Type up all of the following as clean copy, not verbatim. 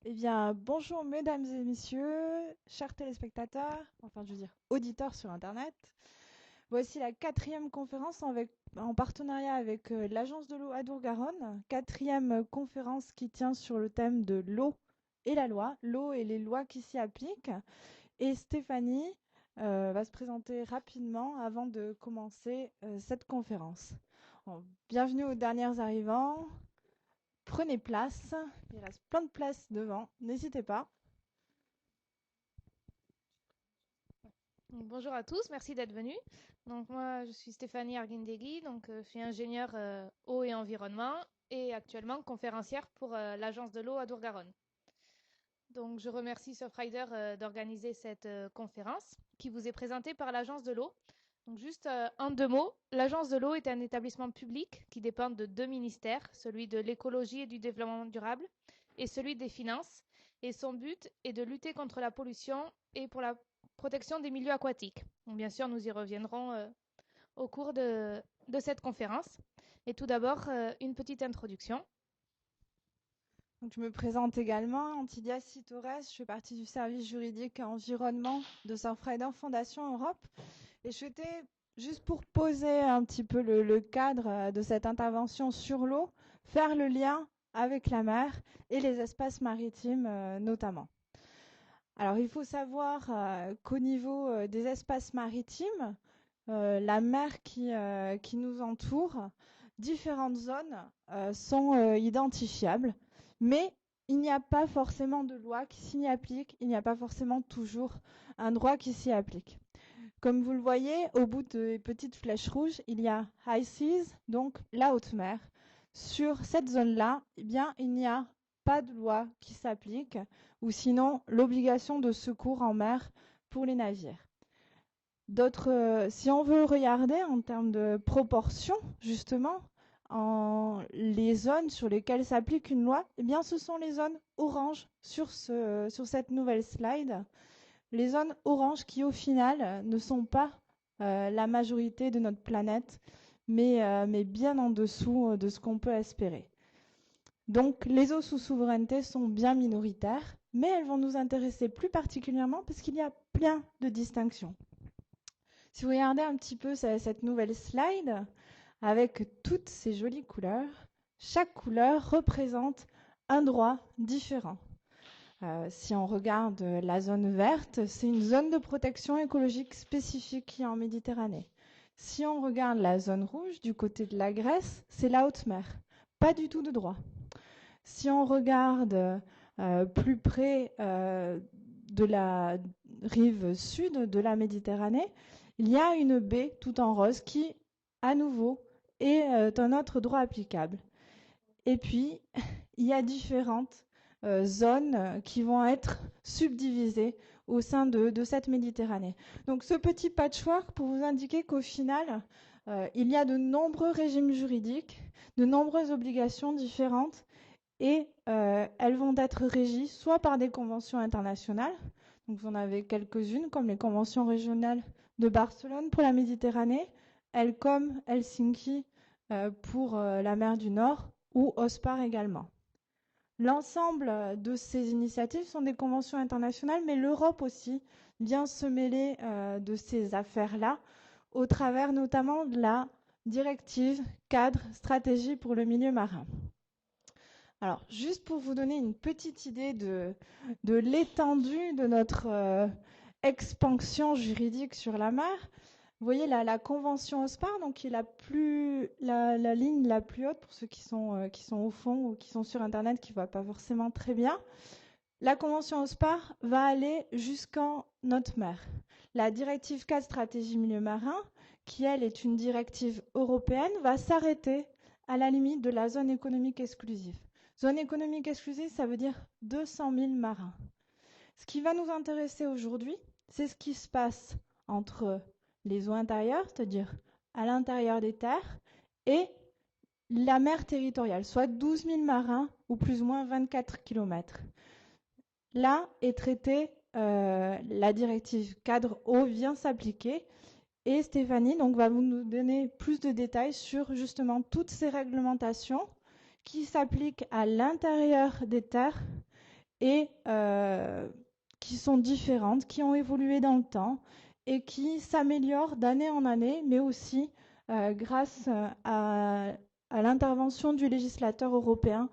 Eh bien, bonjour mesdames et messieurs, chers téléspectateurs, enfin je veux dire auditeurs sur Internet. Voici la quatrième conférence en partenariat avec l'Agence de l'eau Adour-Garonne. Quatrième conférence qui tient sur le thème de l'eau et la loi, l'eau et les lois qui s'y appliquent. Et Stéphanie va se présenter rapidement avant de commencer cette conférence. Bon, bienvenue aux derniers arrivants. Prenez place, il reste plein de places devant, n'hésitez pas. Bonjour à tous, merci d'être venus. Donc moi, je suis Stéphanie Arguindegui, je suis ingénieure eau et environnement et actuellement conférencière pour l'agence de l'eau à Dour-Garonne. Donc je remercie Surfrider d'organiser cette conférence qui vous est présentée par l'agence de l'eau. Donc juste en deux mots, l'agence de l'eau est un établissement public qui dépend de deux ministères, celui de l'écologie et du développement durable et celui des finances. Et son but est de lutter contre la pollution et pour la protection des milieux aquatiques. Donc, bien sûr, nous y reviendrons au cours de cette conférence. Et tout d'abord, une petite introduction. Donc, je me présente également, Antidia Torres, je fais partie du service juridique et environnement de Surfrider Fondation Europe. Et je souhaitais, juste pour poser un petit peu le cadre de cette intervention sur l'eau, faire le lien avec la mer et les espaces maritimes notamment. Alors, il faut savoir qu'au niveau des espaces maritimes, la mer qui nous entoure, différentes zones sont identifiables, mais il n'y a pas forcément de loi qui s'y applique, il n'y a pas forcément toujours un droit qui s'y applique. Comme vous le voyez, au bout des petites flèches rouges, il y a high seas, donc la haute mer. Sur cette zone-là, eh bien, il n'y a pas de loi qui s'applique, ou sinon l'obligation de secours en mer pour les navires. Si on veut regarder en termes de proportion, justement, les zones sur lesquelles s'applique une loi, eh bien, ce sont les zones oranges sur cette nouvelle slide. Les zones oranges qui, au final, ne sont pas la majorité de notre planète, mais bien en dessous de ce qu'on peut espérer. Donc, les eaux sous souveraineté sont bien minoritaires, mais elles vont nous intéresser plus particulièrement parce qu'il y a plein de distinctions. Si vous regardez un petit peu cette nouvelle slide, avec toutes ces jolies couleurs, chaque couleur représente un droit différent. Si on regarde la zone verte, c'est une zone de protection écologique spécifique qui est en Méditerranée. Si on regarde la zone rouge du côté de la Grèce, c'est la haute mer. Pas du tout de droit. Si on regarde plus près de la rive sud de la Méditerranée, il y a une baie tout en rose qui, à nouveau, est un autre droit applicable. Et puis, il y a différentes zones qui vont être subdivisées au sein de cette Méditerranée. Donc ce petit patchwork pour vous indiquer qu'au final, il y a de nombreux régimes juridiques, de nombreuses obligations différentes et elles vont être régies soit par des conventions internationales, donc vous en avez quelques-unes comme les conventions régionales de Barcelone pour la Méditerranée, HELCOM, Helsinki pour la mer du Nord ou OSPAR également. L'ensemble de ces initiatives sont des conventions internationales, mais l'Europe aussi vient se mêler de ces affaires-là au travers notamment de la directive cadre stratégie pour le milieu marin. Alors, juste pour vous donner une petite idée de l'étendue de notre expansion juridique sur la mer, vous voyez la convention OSPAR, donc qui est la ligne la plus haute pour ceux qui sont au fond ou qui sont sur Internet, qui ne voient pas forcément très bien. La convention OSPAR va aller jusqu'en haute mer. La directive 4 stratégie milieu marin, qui elle est une directive européenne, va s'arrêter à la limite de la zone économique exclusive. Zone économique exclusive, ça veut dire 200 000 marins. Ce qui va nous intéresser aujourd'hui, c'est ce qui se passe entre les eaux intérieures, c'est-à-dire à l'intérieur des terres, et la mer territoriale, soit 12 000 marins ou plus ou moins 24 kilomètres. Là est traitée la directive cadre eau vient s'appliquer et Stéphanie donc va nous donner plus de détails sur justement toutes ces réglementations qui s'appliquent à l'intérieur des terres et qui sont différentes, qui ont évolué dans le temps et qui s'améliorent d'année en année, mais aussi grâce à l'intervention du législateur européen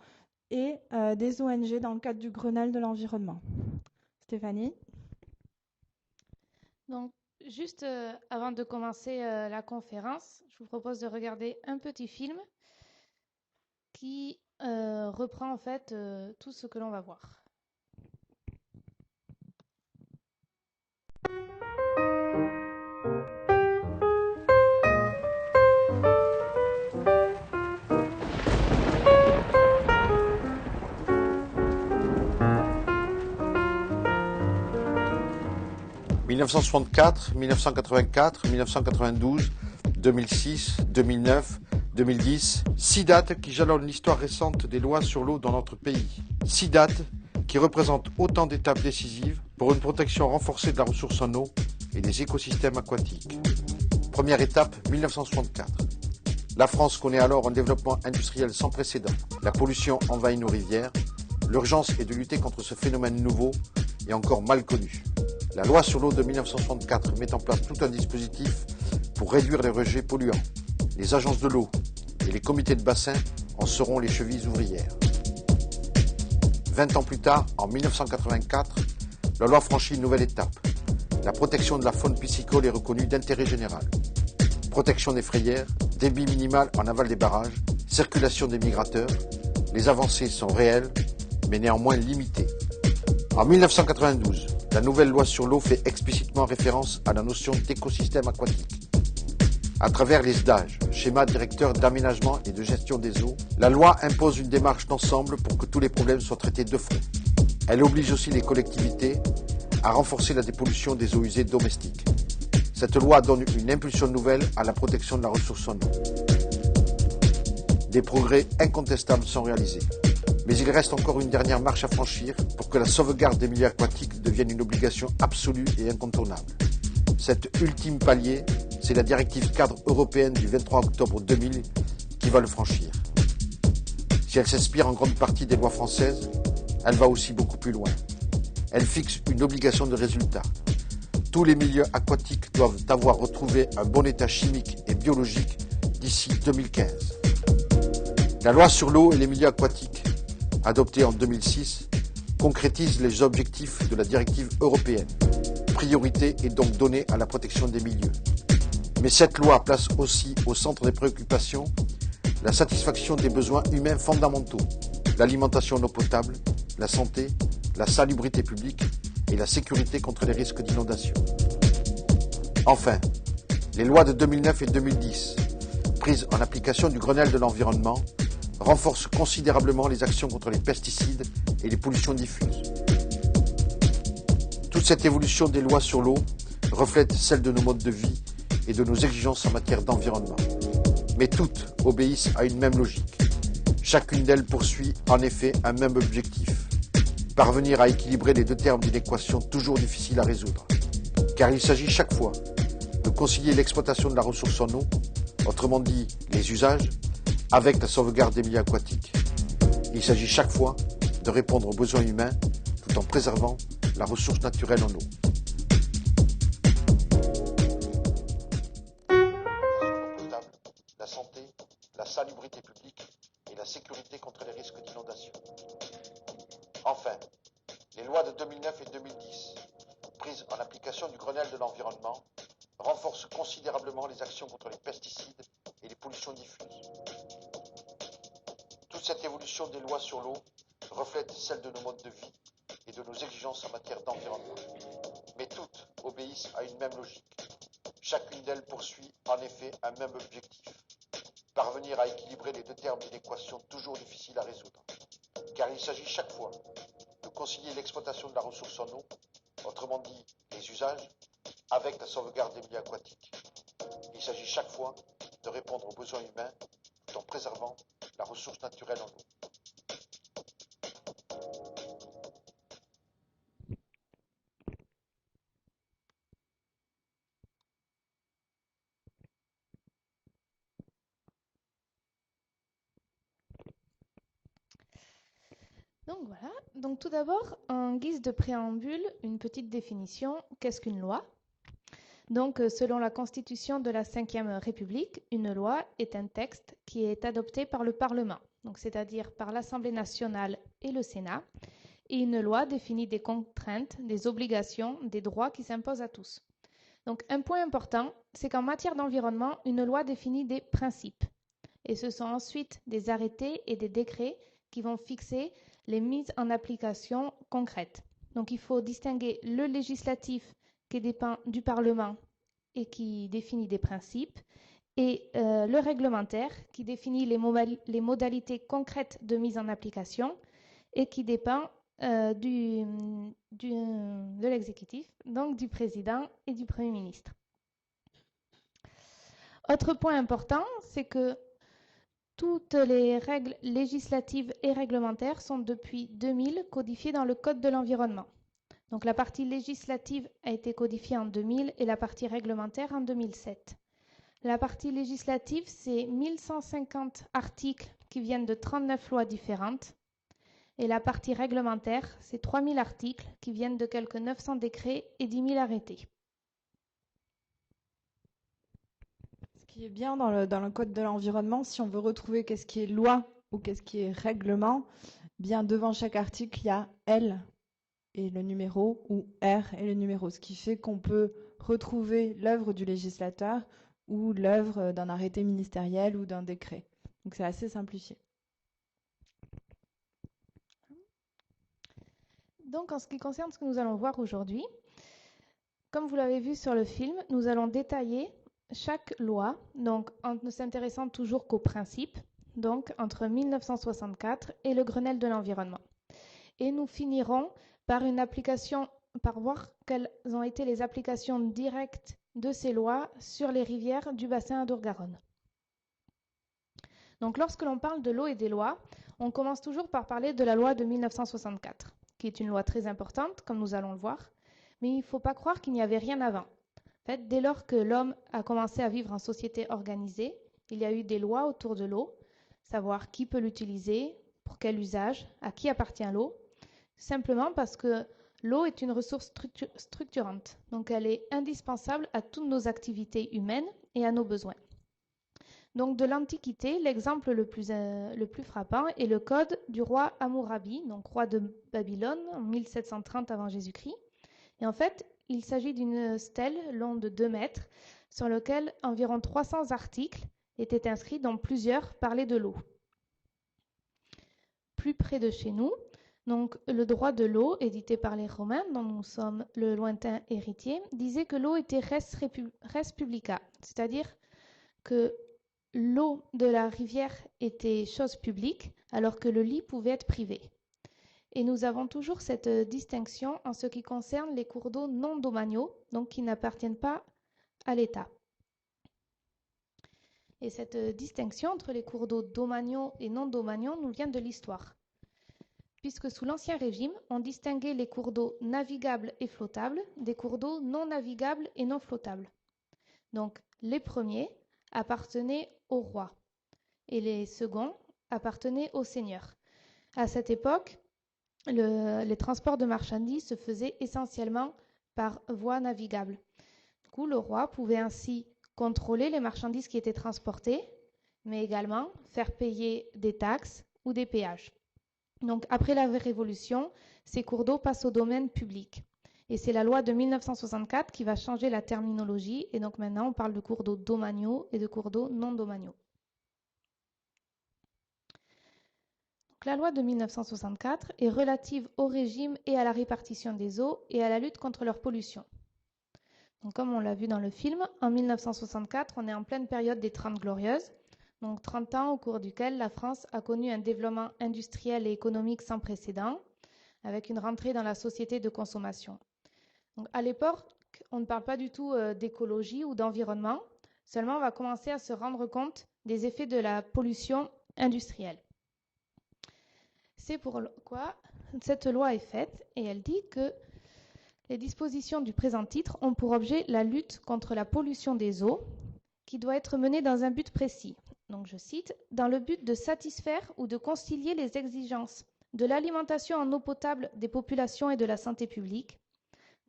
et des ONG dans le cadre du Grenelle de l'environnement. Stéphanie? Donc, juste avant de commencer la conférence, je vous propose de regarder un petit film qui reprend en fait tout ce que l'on va voir. 1964, 1984, 1992, 2006, 2009, 2010, 6 dates qui jalonnent l'histoire récente des lois sur l'eau dans notre pays. 6 dates qui représentent autant d'étapes décisives pour une protection renforcée de la ressource en eau et des écosystèmes aquatiques. Première étape, 1964. La France connaît alors un développement industriel sans précédent. La pollution envahit nos rivières. L'urgence est de lutter contre ce phénomène nouveau et encore mal connu. La loi sur l'eau de 1964 met en place tout un dispositif pour réduire les rejets polluants. Les agences de l'eau et les comités de bassin en seront les chevilles ouvrières. 20 ans plus tard, en 1984, la loi franchit une nouvelle étape. La protection de la faune piscicole est reconnue d'intérêt général. Protection des frayères, débit minimal en aval des barrages, circulation des migrateurs. Les avancées sont réelles, mais néanmoins limitées. En 1992, la nouvelle loi sur l'eau fait explicitement référence à la notion d'écosystème aquatique. À travers les SDAGE, schéma directeur d'aménagement et de gestion des eaux, la loi impose une démarche d'ensemble pour que tous les problèmes soient traités de front. Elle oblige aussi les collectivités à renforcer la dépollution des eaux usées domestiques. Cette loi donne une impulsion nouvelle à la protection de la ressource en eau. Des progrès incontestables sont réalisés. Mais il reste encore une dernière marche à franchir pour que la sauvegarde des milieux aquatiques devienne une obligation absolue et incontournable. Cet ultime palier, c'est la directive cadre européenne du 23 octobre 2000 qui va le franchir. Si elle s'inspire en grande partie des lois françaises, elle va aussi beaucoup plus loin. Elle fixe une obligation de résultat. Tous les milieux aquatiques doivent avoir retrouvé un bon état chimique et biologique d'ici 2015. La loi sur l'eau et les milieux aquatiques, adoptée en 2006, concrétise les objectifs de la directive européenne. Priorité est donc donnée à la protection des milieux. Mais cette loi place aussi au centre des préoccupations la satisfaction des besoins humains fondamentaux, l'alimentation en eau potable, la santé, la salubrité publique et la sécurité contre les risques d'inondation. Enfin, les lois de 2009 et 2010, prises en application du Grenelle de l'environnement, renforcent considérablement les actions contre les pesticides et les pollutions diffuses. Toute cette évolution des lois sur l'eau reflète celle de nos modes de vie et de nos exigences en matière d'environnement. Mais toutes obéissent à une même logique. Chacune d'elles poursuit en effet un même objectif. Parvenir à équilibrer les deux termes d'une équation toujours difficile à résoudre. Car il s'agit chaque fois de concilier l'exploitation de la ressource en eau, autrement dit les usages, avec la sauvegarde des milieux aquatiques. Il s'agit chaque fois de répondre aux besoins humains tout en préservant la ressource naturelle en eau. La santé, la salubrité publique et la sécurité contre les risques d'inondation. Enfin, les lois de 2009 et 2010, prises en application du Grenelle de l'environnement, renforcent considérablement les actions contre les pesticides et les pollutions diffuses. Toute cette évolution des lois sur l'eau reflète celle de nos modes de vie et de nos exigences en matière d'environnement. Mais toutes obéissent à une même logique. Chacune d'elles poursuit en effet un même objectif. Parvenir à équilibrer les deux termes d'une équation toujours difficile à résoudre. Car il s'agit chaque fois de concilier l'exploitation de la ressource en eau, autrement dit les usages, avec la sauvegarde des milieux aquatiques. Il s'agit chaque fois de répondre aux besoins humains tout en préservant la ressource naturelle en eau. Donc voilà. Donc tout d'abord, en guise de préambule, une petite définition. Qu'est-ce qu'une loi? Donc, selon la Constitution de la Ve République, une loi est un texte qui est adopté par le Parlement, donc c'est-à-dire par l'Assemblée nationale et le Sénat. Et une loi définit des contraintes, des obligations, des droits qui s'imposent à tous. Donc, un point important, c'est qu'en matière d'environnement, une loi définit des principes. Et ce sont ensuite des arrêtés et des décrets qui vont fixer les mises en application concrètes. Donc, il faut distinguer le législatif qui dépend du Parlement et qui définit des principes, et le réglementaire qui définit les modalités concrètes de mise en application et qui dépend de l'exécutif, donc du président et du Premier ministre. Autre point important, c'est que toutes les règles législatives et réglementaires sont depuis 2000 codifiées dans le Code de l'environnement. Donc la partie législative a été codifiée en 2000 et la partie réglementaire en 2007. La partie législative, c'est 1150 articles qui viennent de 39 lois différentes. Et la partie réglementaire, c'est 3000 articles qui viennent de quelques 900 décrets et 10 000 arrêtés. Ce qui est bien dans le Code de l'environnement, si on veut retrouver qu'est-ce qui est loi ou qu'est-ce qui est règlement, bien devant chaque article, il y a L et le numéro ou R et le numéro, ce qui fait qu'on peut retrouver l'œuvre du législateur ou l'œuvre d'un arrêté ministériel ou d'un décret. Donc c'est assez simplifié. Donc en ce qui concerne ce que nous allons voir aujourd'hui, comme vous l'avez vu sur le film, nous allons détailler chaque loi, donc en ne s'intéressant toujours qu'aux principes, donc entre 1964 et le Grenelle de l'environnement. Et nous finirons par par voir quelles ont été les applications directes de ces lois sur les rivières du bassin Adour-Garonne. Donc lorsque l'on parle de l'eau et des lois, on commence toujours par parler de la loi de 1964, qui est une loi très importante, comme nous allons le voir, mais il ne faut pas croire qu'il n'y avait rien avant. En fait, dès lors que l'homme a commencé à vivre en société organisée, il y a eu des lois autour de l'eau, savoir qui peut l'utiliser, pour quel usage, à qui appartient l'eau, simplement parce que l'eau est une ressource structurante, donc elle est indispensable à toutes nos activités humaines et à nos besoins. Donc de l'Antiquité, l'exemple le plus frappant est le code du roi Hammurabi, donc roi de Babylone en 1730 avant Jésus-Christ. Et en fait, il s'agit d'une stèle longue de 2 mètres sur laquelle environ 300 articles étaient inscrits, dont plusieurs parlaient de l'eau. Plus près de chez nous, donc le droit de l'eau, édité par les Romains, dont nous sommes le lointain héritier, disait que l'eau était res publica, c'est-à-dire que l'eau de la rivière était chose publique, alors que le lit pouvait être privé. Et nous avons toujours cette distinction en ce qui concerne les cours d'eau non domaniaux, donc qui n'appartiennent pas à l'État. Et cette distinction entre les cours d'eau domaniaux et non domaniaux nous vient de l'histoire. Puisque sous l'Ancien Régime, on distinguait les cours d'eau navigables et flottables des cours d'eau non navigables et non flottables. Donc les premiers appartenaient au roi et les seconds appartenaient au seigneur. À cette époque, les transports de marchandises se faisaient essentiellement par voie navigable. Du coup, le roi pouvait ainsi contrôler les marchandises qui étaient transportées, mais également faire payer des taxes ou des péages. Donc, après la Révolution, ces cours d'eau passent au domaine public. Et c'est la loi de 1964 qui va changer la terminologie. Et donc maintenant, on parle de cours d'eau domaniaux et de cours d'eau non domaniaux. La loi de 1964 est relative au régime et à la répartition des eaux et à la lutte contre leur pollution. Donc, comme on l'a vu dans le film, en 1964, on est en pleine période des 30 Glorieuses, donc 30 ans au cours duquel la France a connu un développement industriel et économique sans précédent, avec une rentrée dans la société de consommation. Donc, à l'époque, on ne parle pas du tout d'écologie ou d'environnement, seulement on va commencer à se rendre compte des effets de la pollution industrielle. C'est pourquoi cette loi est faite et elle dit que les dispositions du présent titre ont pour objet la lutte contre la pollution des eaux qui doit être menée dans un but précis. Donc je cite, dans le but de satisfaire ou de concilier les exigences de l'alimentation en eau potable des populations et de la santé publique,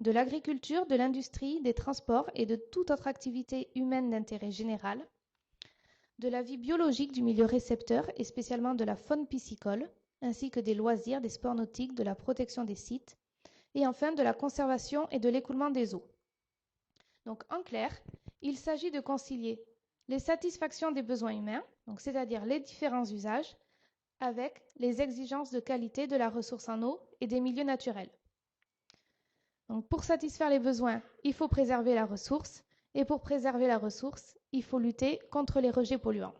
de l'agriculture, de l'industrie, des transports et de toute autre activité humaine d'intérêt général, de la vie biologique du milieu récepteur et spécialement de la faune piscicole, ainsi que des loisirs, des sports nautiques, de la protection des sites, et enfin de la conservation et de l'écoulement des eaux. Donc en clair, il s'agit de concilier les satisfactions des besoins humains, donc c'est-à-dire les différents usages, avec les exigences de qualité de la ressource en eau et des milieux naturels. Donc pour satisfaire les besoins, il faut préserver la ressource, et pour préserver la ressource, il faut lutter contre les rejets polluants.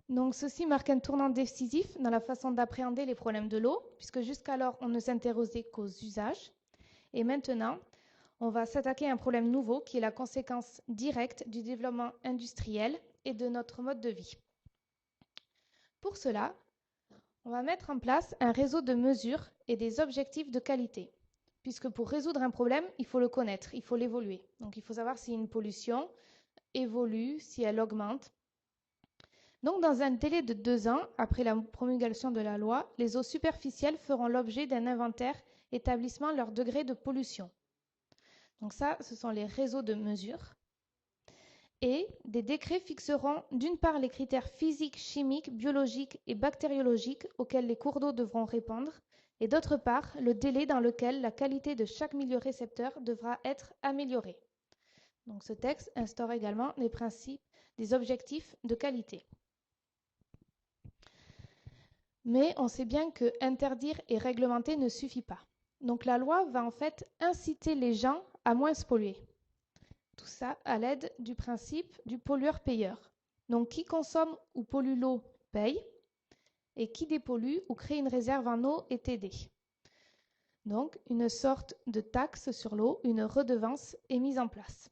Donc ceci marque un tournant décisif dans la façon d'appréhender les problèmes de l'eau, puisque jusqu'alors on ne s'intéressait qu'aux usages, et maintenant on va s'attaquer à un problème nouveau qui est la conséquence directe du développement industriel et de notre mode de vie. Pour cela, on va mettre en place un réseau de mesures et des objectifs de qualité. Puisque pour résoudre un problème, il faut le connaître, il faut l'évaluer. Donc il faut savoir si une pollution évolue, si elle augmente. Donc dans un délai de 2 ans, après la promulgation de la loi, les eaux superficielles feront l'objet d'un inventaire établissant leur degré de pollution. Donc ça, ce sont les réseaux de mesure. Et des décrets fixeront d'une part les critères physiques, chimiques, biologiques et bactériologiques auxquels les cours d'eau devront répondre, et d'autre part le délai dans lequel la qualité de chaque milieu récepteur devra être améliorée. Donc ce texte instaure également les principes des objectifs de qualité. Mais on sait bien que interdire et réglementer ne suffit pas. Donc la loi va en fait inciter les gens à moins se polluer. Tout ça à l'aide du principe du pollueur-payeur. Donc qui consomme ou pollue l'eau paye, et qui dépollue ou crée une réserve en eau est aidé. Donc une sorte de taxe sur l'eau, une redevance est mise en place.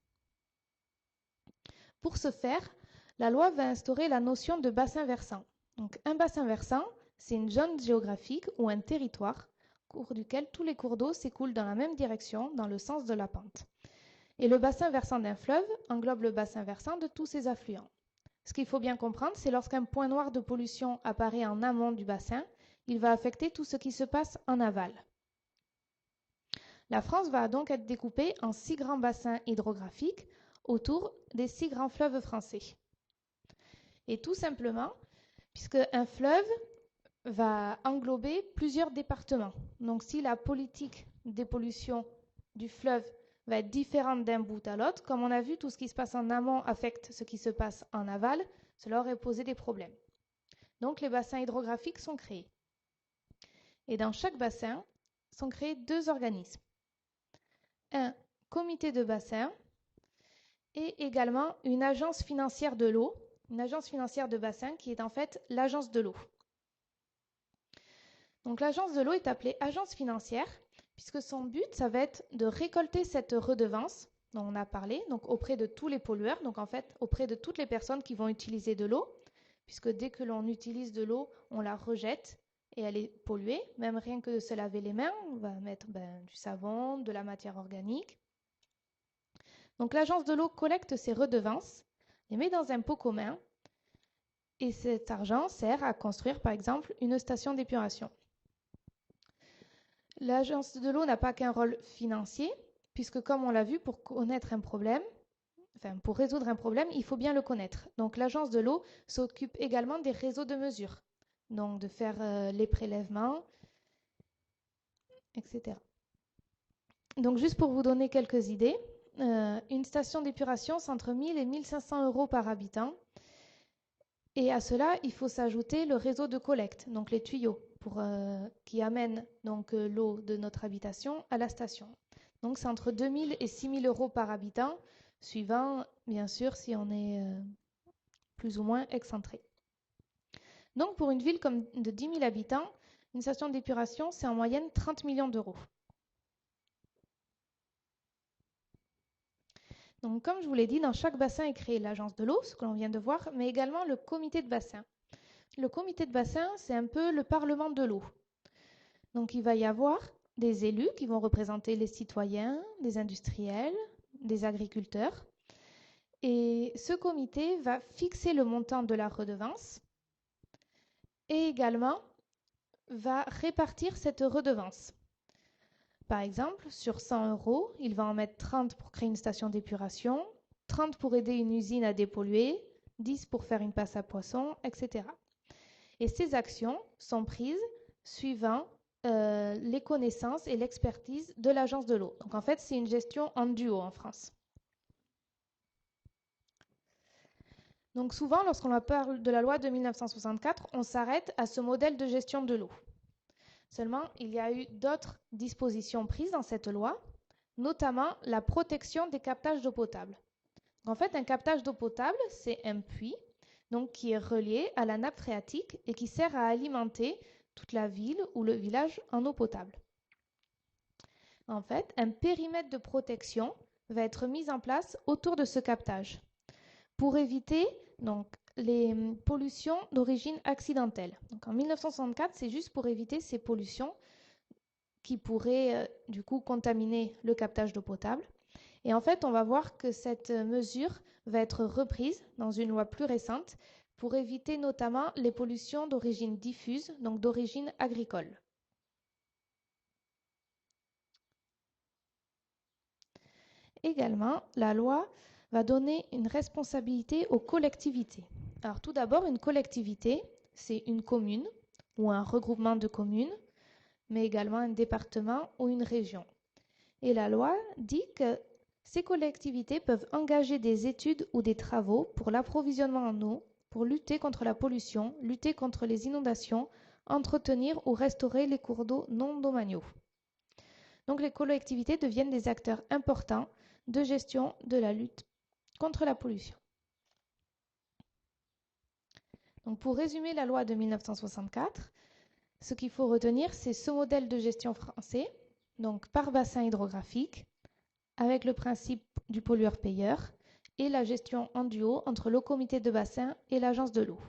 Pour ce faire, la loi va instaurer la notion de bassin versant. Donc un bassin versant, c'est une zone géographique ou un territoire au cours duquel tous les cours d'eau s'écoulent dans la même direction, dans le sens de la pente. Et le bassin versant d'un fleuve englobe le bassin versant de tous ses affluents. Ce qu'il faut bien comprendre, c'est lorsqu'un point noir de pollution apparaît en amont du bassin, il va affecter tout ce qui se passe en aval. La France va donc être découpée en 6 grands bassins hydrographiques autour des 6 grands fleuves français. Et tout simplement, puisque un fleuve va englober plusieurs départements. Donc si la politique des pollutions du fleuve va être différente d'un bout à l'autre, comme on a vu, tout ce qui se passe en amont affecte ce qui se passe en aval, cela aurait posé des problèmes. Donc les bassins hydrographiques sont créés. Et dans chaque bassin sont créés 2 organismes. Un comité de bassin et également une agence financière de l'eau, une agence financière de bassin qui est en fait l'agence de l'eau. Donc l'agence de l'eau est appelée agence financière puisque son but, ça va être de récolter cette redevance dont on a parlé, donc auprès de tous les pollueurs, donc en fait auprès de toutes les personnes qui vont utiliser de l'eau, puisque dès que l'on utilise de l'eau, on la rejette et elle est polluée, même rien que de se laver les mains, on va mettre du savon, de la matière organique. Donc l'agence de l'eau collecte ces redevances, les met dans un pot commun, et cet argent sert à construire par exemple une station d'épuration. L'agence de l'eau n'a pas qu'un rôle financier, puisque comme on l'a vu, pour connaître un problème, pour résoudre un problème, il faut bien le connaître. Donc l'agence de l'eau s'occupe également des réseaux de mesure, donc de faire les prélèvements, etc. Donc juste pour vous donner quelques idées, une station d'épuration, c'est entre 1 000 et 1 500 € par habitant. Et à cela, il faut s'ajouter le réseau de collecte, donc les tuyaux, qui amènent donc l'eau de notre habitation à la station. Donc c'est entre 2 000 et 6 000 € par habitant, suivant bien sûr si on est plus ou moins excentré. Donc pour une ville comme de 10 000 habitants, une station d'épuration, c'est en moyenne 30 millions d'euros. Donc comme je vous l'ai dit, dans chaque bassin est créée l'agence de l'eau, ce que l'on vient de voir, mais également le comité de bassin. Le comité de bassin, c'est un peu le parlement de l'eau. Donc il va y avoir des élus qui vont représenter les citoyens, des industriels, des agriculteurs. Et ce comité va fixer le montant de la redevance et également va répartir cette redevance. Par exemple, sur 100 €, il va en mettre 30 pour créer une station d'épuration, 30 pour aider une usine à dépolluer, 10 pour faire une passe à poissons, etc. Et ces actions sont prises suivant les connaissances et l'expertise de l'agence de l'eau. Donc en fait, c'est une gestion en duo en France. Donc souvent, lorsqu'on parle de la loi de 1964, on s'arrête à ce modèle de gestion de l'eau. Seulement, il y a eu d'autres dispositions prises dans cette loi, notamment la protection des captages d'eau potable. En fait, un captage d'eau potable, c'est un puits donc, qui est relié à la nappe phréatique et qui sert à alimenter toute la ville ou le village en eau potable. En fait, un périmètre de protection va être mis en place autour de ce captage pour éviter donc, les pollutions d'origine accidentelle. Donc, en 1964, c'est juste pour éviter ces pollutions qui pourraient du coup contaminer le captage d'eau potable. Et en fait, on va voir que cette mesure va être reprise dans une loi plus récente pour éviter notamment les pollutions d'origine diffuse, donc d'origine agricole. Également, la loi va donner une responsabilité aux collectivités. Alors tout d'abord, une collectivité, c'est une commune ou un regroupement de communes, mais également un département ou une région. Et la loi dit que ces collectivités peuvent engager des études ou des travaux pour l'approvisionnement en eau, pour lutter contre la pollution, lutter contre les inondations, entretenir ou restaurer les cours d'eau non domaniaux. Donc les collectivités deviennent des acteurs importants de gestion de la lutte contre la pollution. Donc pour résumer la loi de 1964, ce qu'il faut retenir, c'est ce modèle de gestion français, donc par bassin hydrographique, avec le principe du pollueur-payeur et la gestion en duo entre le comité de bassin et l'agence de l'eau.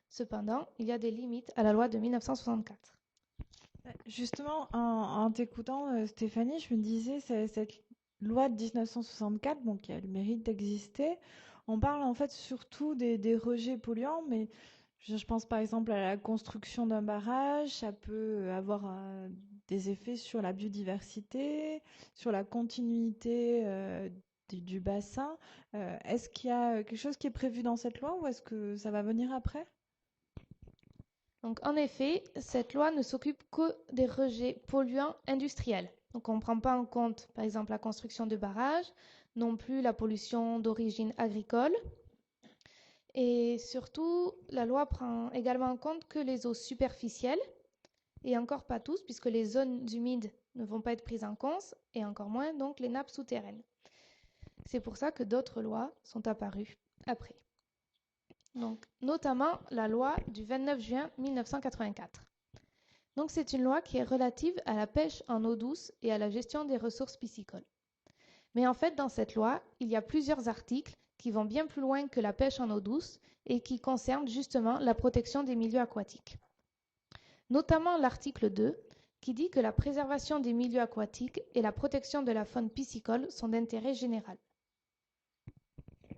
Cependant, il y a des limites à la loi de 1964. Justement, en t'écoutant, Stéphanie, je me disais, cette loi de 1964, bon, qui a le mérite d'exister, on parle en fait surtout des rejets polluants, mais je pense par exemple à la construction d'un barrage, ça peut avoir des effets sur la biodiversité, sur la continuité du bassin. Est-ce qu'il y a quelque chose qui est prévu dans cette loi ou est-ce que ça va venir après? Donc, en effet, cette loi ne s'occupe que des rejets polluants industriels. Donc, on ne prend pas en compte, par exemple, la construction de barrages, non plus la pollution d'origine agricole. Et surtout, la loi prend également en compte que les eaux superficielles, et encore pas tous, puisque les zones humides ne vont pas être prises en compte, et encore moins donc les nappes souterraines. C'est pour ça que d'autres lois sont apparues après. Donc, notamment la loi du 29 juin 1984. Donc, c'est une loi qui est relative à la pêche en eau douce et à la gestion des ressources piscicoles. Mais en fait, dans cette loi, il y a plusieurs articles qui vont bien plus loin que la pêche en eau douce et qui concernent justement la protection des milieux aquatiques. Notamment l'article 2 qui dit que la préservation des milieux aquatiques et la protection de la faune piscicole sont d'intérêt général.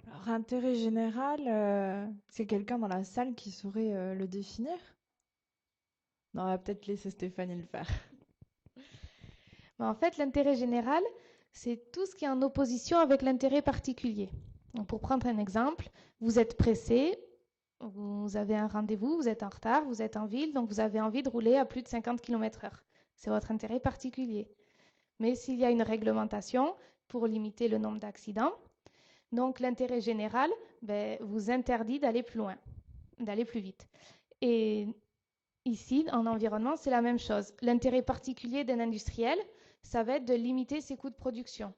Alors, intérêt général, c'est quelqu'un dans la salle qui saurait le définir? Non, on va peut-être laisser Stéphanie le faire. Mais en fait, l'intérêt général, c'est tout ce qui est en opposition avec l'intérêt particulier. Donc, pour prendre un exemple, vous êtes pressé, vous avez un rendez-vous, vous êtes en retard, vous êtes en ville, donc vous avez envie de rouler à plus de 50 km/h. C'est votre intérêt particulier. Mais s'il y a une réglementation pour limiter le nombre d'accidents, donc l'intérêt général vous interdit d'aller plus loin, d'aller plus vite. Et ici, en environnement, c'est la même chose. L'intérêt particulier d'un industriel, ça va être de limiter ses coûts de production.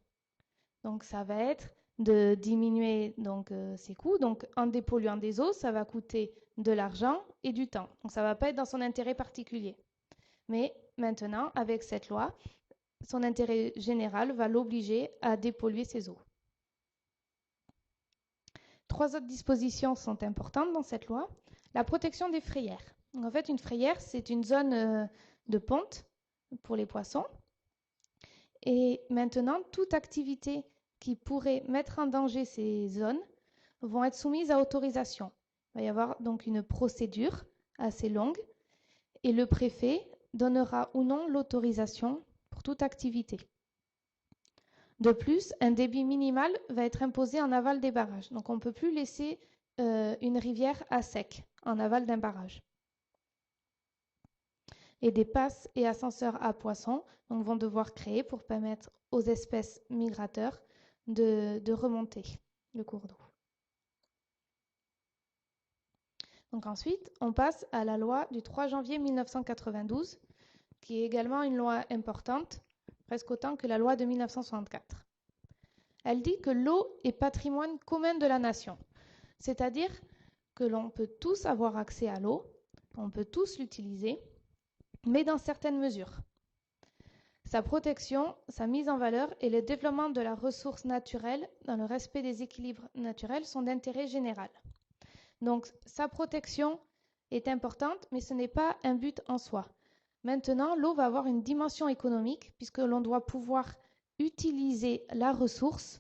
Donc, ça va être de diminuer ses coûts. Donc, en dépolluant des eaux, ça va coûter de l'argent et du temps. Donc, ça ne va pas être dans son intérêt particulier. Mais maintenant, avec cette loi, son intérêt général va l'obliger à dépolluer ses eaux. 3 autres dispositions sont importantes dans cette loi. La protection des frayères. Donc, en fait, une frayère, c'est une zone de ponte pour les poissons. Et maintenant, toute activité qui pourrait mettre en danger ces zones vont être soumises à autorisation. Il va y avoir donc une procédure assez longue et le préfet donnera ou non l'autorisation pour toute activité. De plus, un débit minimal va être imposé en aval des barrages. Donc on ne peut plus laisser une rivière à sec en aval d'un barrage. Et des passes et ascenseurs à poissons vont devoir créer pour permettre aux espèces migrateurs de remonter le cours d'eau. Donc ensuite, on passe à la loi du 3 janvier 1992, qui est également une loi importante, presque autant que la loi de 1964. Elle dit que l'eau est patrimoine commun de la nation, c'est-à-dire que l'on peut tous avoir accès à l'eau, on peut tous l'utiliser, mais dans certaines mesures. Sa protection, sa mise en valeur et le développement de la ressource naturelle dans le respect des équilibres naturels sont d'intérêt général. Donc, sa protection est importante, mais ce n'est pas un but en soi. Maintenant, l'eau va avoir une dimension économique puisque l'on doit pouvoir utiliser la ressource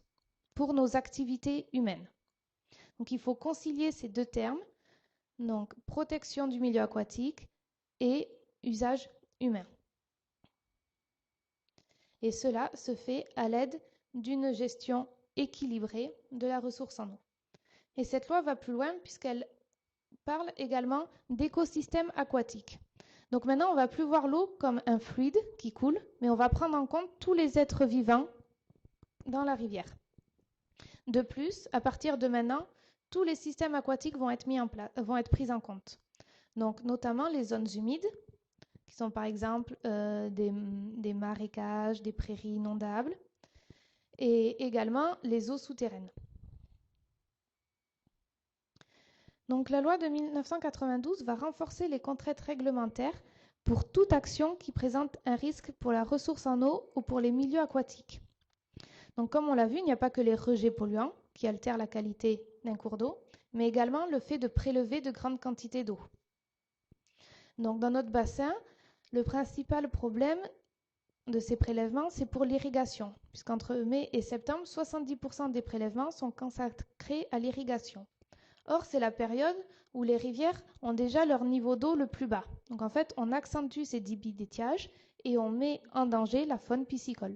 pour nos activités humaines. Donc, il faut concilier ces deux termes, donc protection du milieu aquatique et usage humain. Et cela se fait à l'aide d'une gestion équilibrée de la ressource en eau. Et cette loi va plus loin puisqu'elle parle également d'écosystèmes aquatiques. Donc maintenant, on ne va plus voir l'eau comme un fluide qui coule, mais on va prendre en compte tous les êtres vivants dans la rivière. De plus, à partir de maintenant, tous les systèmes aquatiques vont être pris en compte. Donc notamment les zones humides, qui sont par exemple des marécages, des prairies inondables, et également les eaux souterraines. Donc la loi de 1992 va renforcer les contraintes réglementaires pour toute action qui présente un risque pour la ressource en eau ou pour les milieux aquatiques. Donc comme on l'a vu, il n'y a pas que les rejets polluants qui altèrent la qualité d'un cours d'eau, mais également le fait de prélever de grandes quantités d'eau. Donc dans notre bassin, le principal problème de ces prélèvements, c'est pour l'irrigation, puisqu'entre mai et septembre, 70% des prélèvements sont consacrés à l'irrigation. Or, c'est la période où les rivières ont déjà leur niveau d'eau le plus bas. Donc en fait, on accentue ces débits d'étiage et on met en danger la faune piscicole.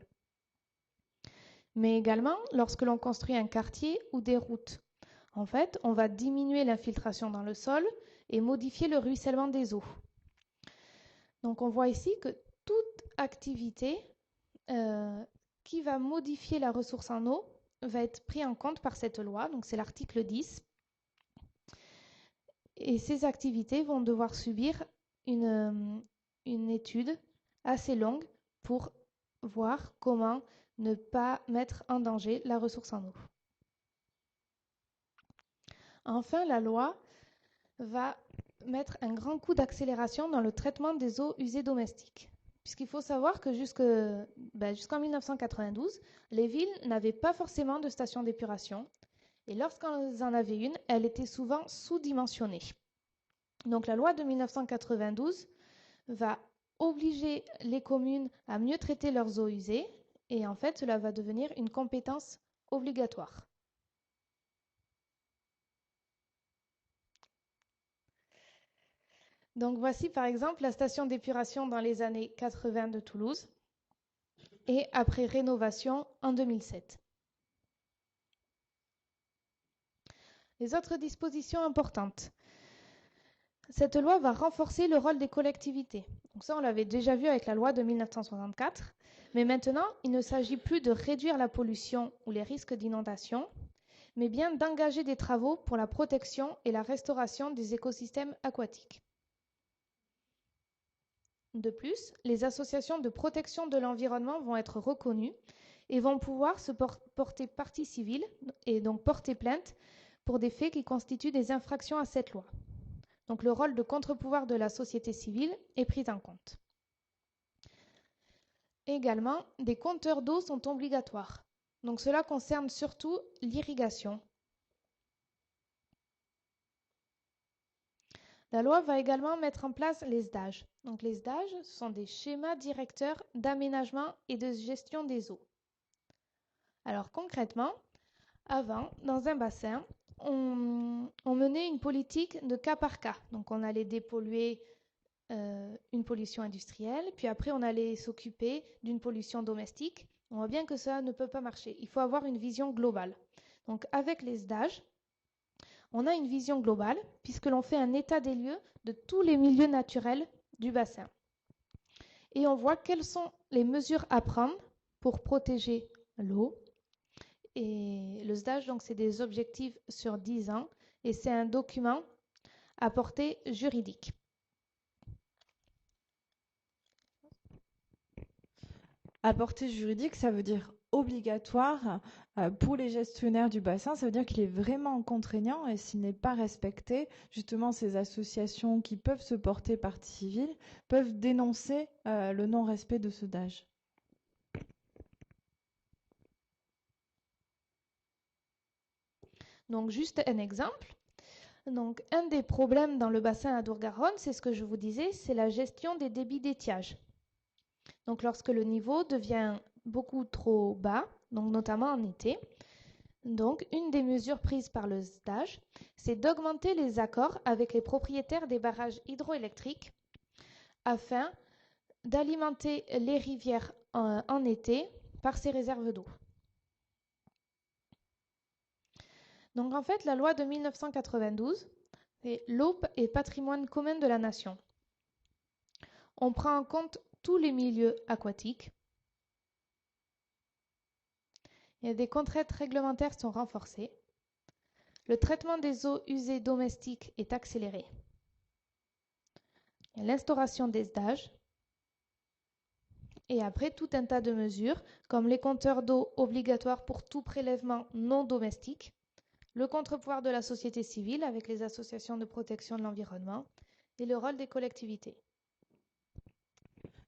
Mais également, lorsque l'on construit un quartier ou des routes, en fait, on va diminuer l'infiltration dans le sol et modifier le ruissellement des eaux. Donc on voit ici que toute activité qui va modifier la ressource en eau va être prise en compte par cette loi. Donc c'est l'article 10. Et ces activités vont devoir subir une étude assez longue pour voir comment ne pas mettre en danger la ressource en eau. Enfin, la loi va mettre un grand coup d'accélération dans le traitement des eaux usées domestiques. Puisqu'il faut savoir que jusqu'en 1992, les villes n'avaient pas forcément de station d'épuration. Et lorsqu'elles en avaient une, elle était souvent sous-dimensionnée. Donc la loi de 1992 va obliger les communes à mieux traiter leurs eaux usées et en fait cela va devenir une compétence obligatoire. Donc voici par exemple la station d'épuration dans les années 80 de Toulouse et après rénovation en 2007. Les autres dispositions importantes. Cette loi va renforcer le rôle des collectivités. Donc ça, on l'avait déjà vu avec la loi de 1964. Mais maintenant, il ne s'agit plus de réduire la pollution ou les risques d'inondation, mais bien d'engager des travaux pour la protection et la restauration des écosystèmes aquatiques. De plus, les associations de protection de l'environnement vont être reconnues et vont pouvoir se porter partie civile et donc porter plainte pour des faits qui constituent des infractions à cette loi. Donc le rôle de contre-pouvoir de la société civile est pris en compte. Également, des compteurs d'eau sont obligatoires. Donc cela concerne surtout l'irrigation. La loi va également mettre en place les SDAGE. Donc les SDAGE, ce sont des schémas directeurs d'aménagement et de gestion des eaux. Alors concrètement, avant, dans un bassin, on menait une politique de cas par cas. Donc on allait dépolluer une pollution industrielle, puis après on allait s'occuper d'une pollution domestique. On voit bien que ça ne peut pas marcher. Il faut avoir une vision globale. Donc avec les SDAG, on a une vision globale puisque l'on fait un état des lieux de tous les milieux naturels du bassin. Et on voit quelles sont les mesures à prendre pour protéger l'eau. Et le SDAG, donc, c'est des objectifs sur 10 ans et c'est un document à portée juridique. À portée juridique, ça veut dire obligatoire pour les gestionnaires du bassin. Ça veut dire qu'il est vraiment contraignant et s'il n'est pas respecté, justement, ces associations qui peuvent se porter partie civile peuvent dénoncer le non-respect de ce DAGE. Donc, juste un exemple. Donc, un des problèmes dans le bassin Adour-Garonne, c'est ce que je vous disais, c'est la gestion des débits d'étiage. Donc, lorsque le niveau devient beaucoup trop bas, donc notamment en été, donc une des mesures prises par le SDAG, c'est d'augmenter les accords avec les propriétaires des barrages hydroélectriques afin d'alimenter les rivières en été par ces réserves d'eau. Donc en fait, la loi de 1992, c'est l'eau est patrimoine commun de la nation. On prend en compte tous les milieux aquatiques. Et des contraintes réglementaires sont renforcées. Le traitement des eaux usées domestiques est accéléré. L'instauration des SDAG. Et après, tout un tas de mesures, comme les compteurs d'eau obligatoires pour tout prélèvement non domestique, le contre-pouvoir de la société civile avec les associations de protection de l'environnement et le rôle des collectivités.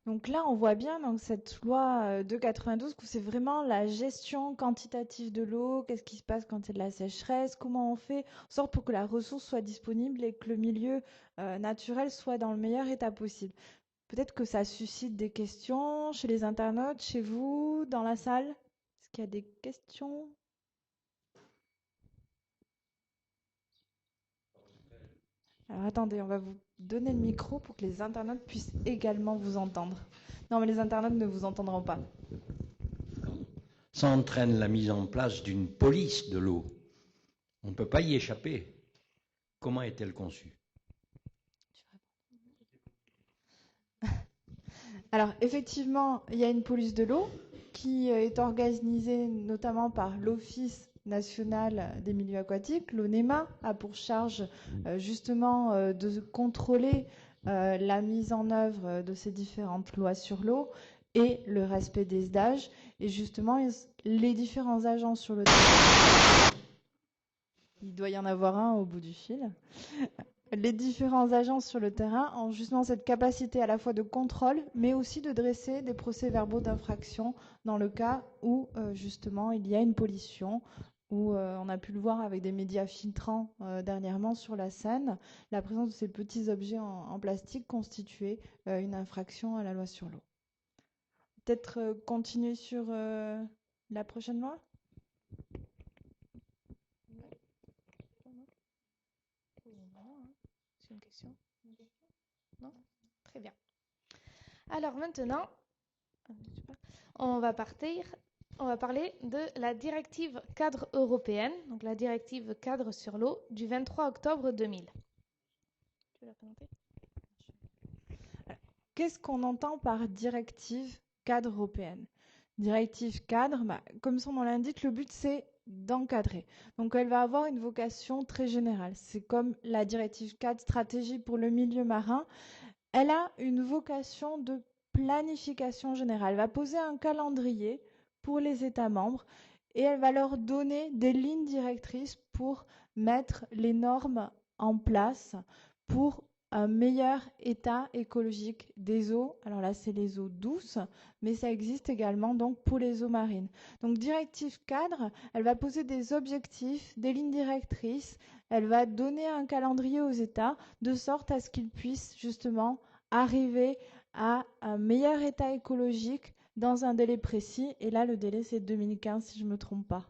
Donc là, on voit bien dans cette loi de 92 que c'est vraiment la gestion quantitative de l'eau, qu'est-ce qui se passe quand il y a de la sécheresse, comment on fait en sorte pour que la ressource soit disponible et que le milieu naturel soit dans le meilleur état possible. Peut-être que ça suscite des questions chez les internautes, chez vous, dans la salle. Est-ce qu'il y a des questions? Alors attendez, on va vous donner le micro pour que les internautes puissent également vous entendre. Non, mais les internautes ne vous entendront pas. Ça entraîne la mise en place d'une police de l'eau. On ne peut pas y échapper. Comment est-elle conçue? Alors effectivement, il y a une police de l'eau qui est organisée notamment par l'Office national des milieux aquatiques. L'ONEMA a pour charge justement de contrôler la mise en œuvre de ces différentes lois sur l'eau et le respect des SDAG. Et justement, les différents agents sur le terrain, il doit y en avoir un au bout du fil. Les différents agents sur le terrain ont justement cette capacité à la fois de contrôle, mais aussi de dresser des procès-verbaux d'infraction dans le cas où justement il y a une pollution, où on a pu le voir avec des médias filtrants dernièrement sur la Seine, la présence de ces petits objets en plastique constituait une infraction à la loi sur l'eau. Peut-être continuer sur la prochaine loi ? C'est une question? Non? Très bien. Alors maintenant, on va parler de la directive cadre européenne, donc la directive cadre sur l'eau du 23 octobre 2000. Tu veux la présenter? Qu'est-ce qu'on entend par directive cadre européenne? Directive cadre, comme son nom l'indique, le but c'est d'encadrer. Donc elle va avoir une vocation très générale. C'est comme la directive cadre stratégie pour le milieu marin. Elle a une vocation de planification générale. Elle va poser un calendrier pour les États membres et elle va leur donner des lignes directrices pour mettre les normes en place pour un meilleur état écologique des eaux. Alors là, c'est les eaux douces, mais ça existe également donc pour les eaux marines. Donc directive cadre, elle va poser des objectifs, des lignes directrices, elle va donner un calendrier aux États de sorte à ce qu'ils puissent justement arriver à un meilleur état écologique dans un délai précis. Et là, le délai, c'est 2015, si je ne me trompe pas.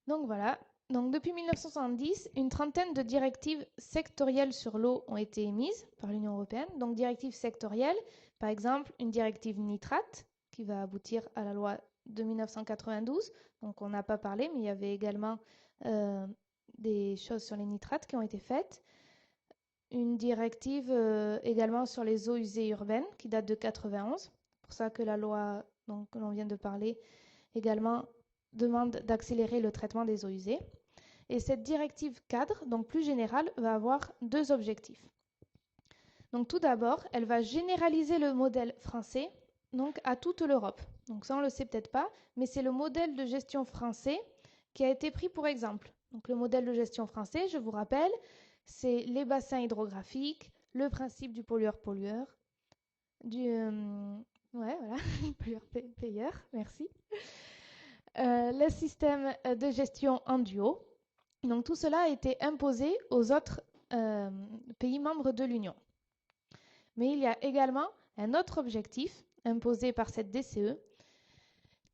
Donc voilà. Donc depuis 1970, une trentaine de directives sectorielles sur l'eau ont été émises par l'Union européenne. Donc directives sectorielles, par exemple une directive nitrate qui va aboutir à la loi de 1992. Donc on n'a pas parlé, mais il y avait également des choses sur les nitrates qui ont été faites. Une directive également sur les eaux usées urbaines qui date de 91. C'est pour ça que la loi donc, que l'on vient de parler également demande d'accélérer le traitement des eaux usées. Et cette directive cadre, donc plus générale, va avoir deux objectifs. Donc tout d'abord, elle va généraliser le modèle français donc à toute l'Europe. Donc ça on le sait peut-être pas, mais c'est le modèle de gestion français qui a été pris pour exemple. Donc le modèle de gestion français, je vous rappelle, c'est les bassins hydrographiques, le principe du pollueur-pollueur, pollueur-payeur, merci. Le système de gestion en duo. Donc tout cela a été imposé aux autres pays membres de l'Union. Mais il y a également un autre objectif imposé par cette DCE,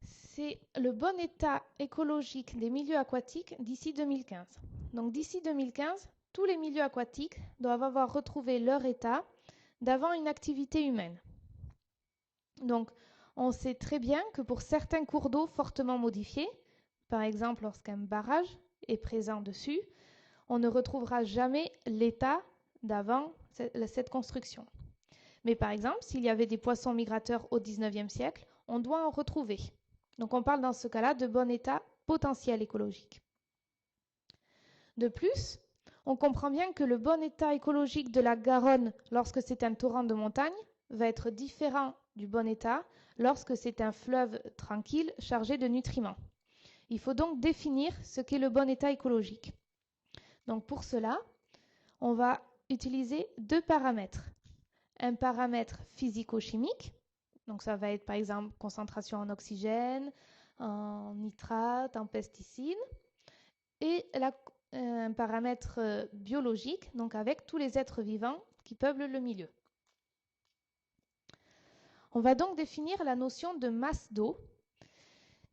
c'est le bon état écologique des milieux aquatiques d'ici 2015. Donc d'ici 2015, tous les milieux aquatiques doivent avoir retrouvé leur état d'avant une activité humaine. Donc on sait très bien que pour certains cours d'eau fortement modifiés, par exemple lorsqu'un barrage est présent dessus, on ne retrouvera jamais l'état d'avant cette construction. Mais par exemple, s'il y avait des poissons migrateurs au XIXe siècle, on doit en retrouver. Donc on parle dans ce cas-là de bon état potentiel écologique. De plus, on comprend bien que le bon état écologique de la Garonne lorsque c'est un torrent de montagne va être différent du bon état lorsque c'est un fleuve tranquille chargé de nutriments. Il faut donc définir ce qu'est le bon état écologique. Donc pour cela, on va utiliser deux paramètres. Un paramètre physico-chimique, donc ça va être par exemple concentration en oxygène, en nitrate, en pesticides, et un paramètre biologique, donc avec tous les êtres vivants qui peuplent le milieu. On va donc définir la notion de masse d'eau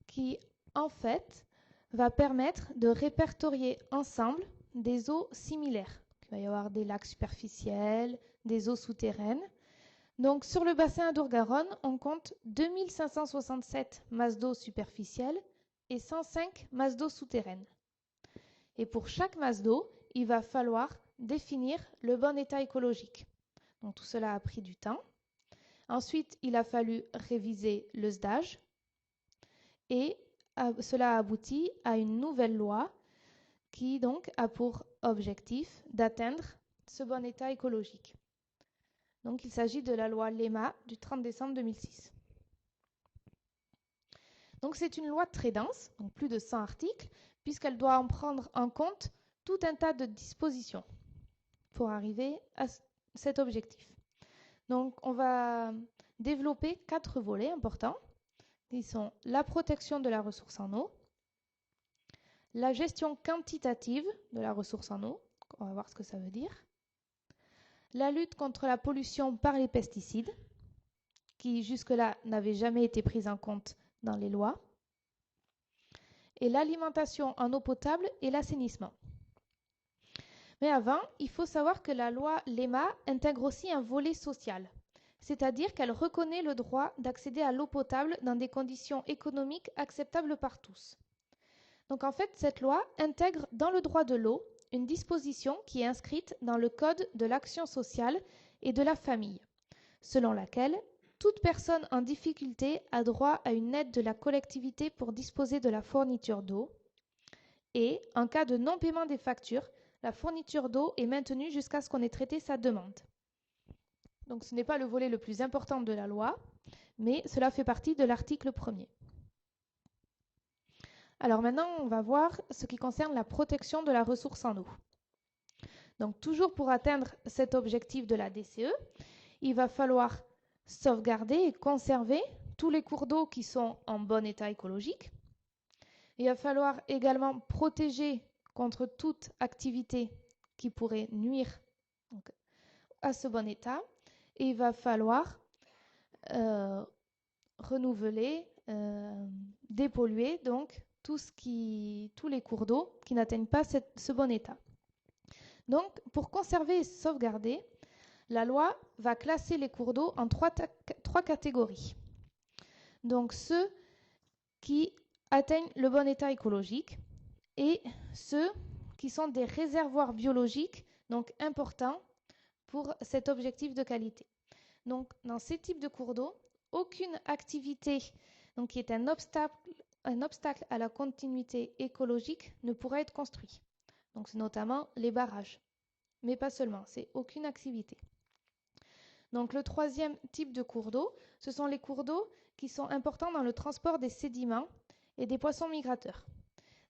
qui, en fait, va permettre de répertorier ensemble des eaux similaires. Il va y avoir des lacs superficiels, des eaux souterraines. Donc sur le bassin Adour-Garonne, on compte 2567 masses d'eau superficielles et 105 masses d'eau souterraines. Et pour chaque masse d'eau, il va falloir définir le bon état écologique. Donc tout cela a pris du temps. Ensuite, il a fallu réviser le SDAGE et cela a abouti à une nouvelle loi qui donc a pour objectif d'atteindre ce bon état écologique. Donc il s'agit de la loi LEMA du 30 décembre 2006. Donc c'est une loi très dense, donc plus de 100 articles, puisqu'elle doit en prendre en compte tout un tas de dispositions pour arriver à cet objectif. Donc on va développer 4 volets importants, qui sont la protection de la ressource en eau, la gestion quantitative de la ressource en eau, on va voir ce que ça veut dire, la lutte contre la pollution par les pesticides, qui jusque-là n'avaient jamais été prise en compte dans les lois, et l'alimentation en eau potable et l'assainissement. Mais avant, il faut savoir que la loi LEMA intègre aussi un volet social, c'est-à-dire qu'elle reconnaît le droit d'accéder à l'eau potable dans des conditions économiques acceptables par tous. Donc en fait, cette loi intègre dans le droit de l'eau une disposition qui est inscrite dans le Code de l'action sociale et de la famille, selon laquelle toute personne en difficulté a droit à une aide de la collectivité pour disposer de la fourniture d'eau et, en cas de non-paiement des factures, la fourniture d'eau est maintenue jusqu'à ce qu'on ait traité sa demande. Donc ce n'est pas le volet le plus important de la loi, mais cela fait partie de l'article 1er. Alors maintenant, on va voir ce qui concerne la protection de la ressource en eau. Donc toujours pour atteindre cet objectif de la DCE, il va falloir sauvegarder et conserver tous les cours d'eau qui sont en bon état écologique. Il va falloir également protéger contre toute activité qui pourrait nuire à ce bon état. Et il va falloir renouveler, dépolluer donc tous les cours d'eau qui n'atteignent pas ce bon état. Donc, pour conserver et sauvegarder, la loi va classer les cours d'eau en trois catégories. Donc, ceux qui atteignent le bon état écologique et ceux qui sont des réservoirs biologiques, donc importants pour cet objectif de qualité. Donc, dans ces types de cours d'eau, aucune activité donc, qui est un obstacle à la continuité écologique ne pourra être construite. Donc, c'est notamment les barrages. Mais pas seulement, c'est aucune activité. Donc, le troisième type de cours d'eau, ce sont les cours d'eau qui sont importants dans le transport des sédiments et des poissons migrateurs.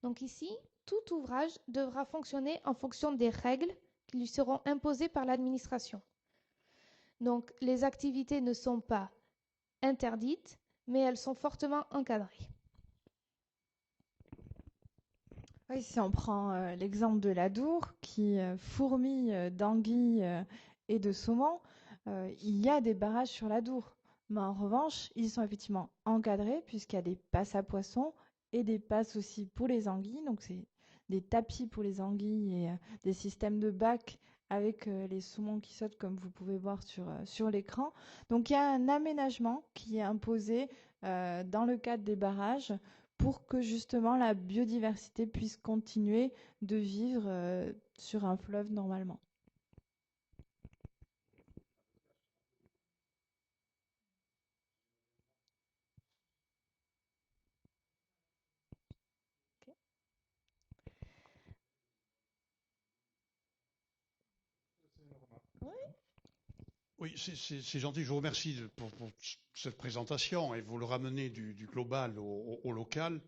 Donc ici, tout ouvrage devra fonctionner en fonction des règles qui lui seront imposées par l'administration. Donc, les activités ne sont pas interdites, mais elles sont fortement encadrées. Oui, si on prend l'exemple de l'Adour, qui fourmille d'anguilles et de saumons, il y a des barrages sur l'Adour. Mais en revanche, ils sont effectivement encadrés puisqu'il y a des passes à poissons et des passes aussi pour les anguilles. Donc, c'est des tapis pour les anguilles et des systèmes de bacs avec les saumons qui sautent, comme vous pouvez voir sur l'écran. Donc, il y a un aménagement qui est imposé dans le cadre des barrages pour que justement la biodiversité puisse continuer de vivre sur un fleuve normalement. Oui, c'est gentil, je vous remercie pour cette présentation et vous le ramenez du global au local.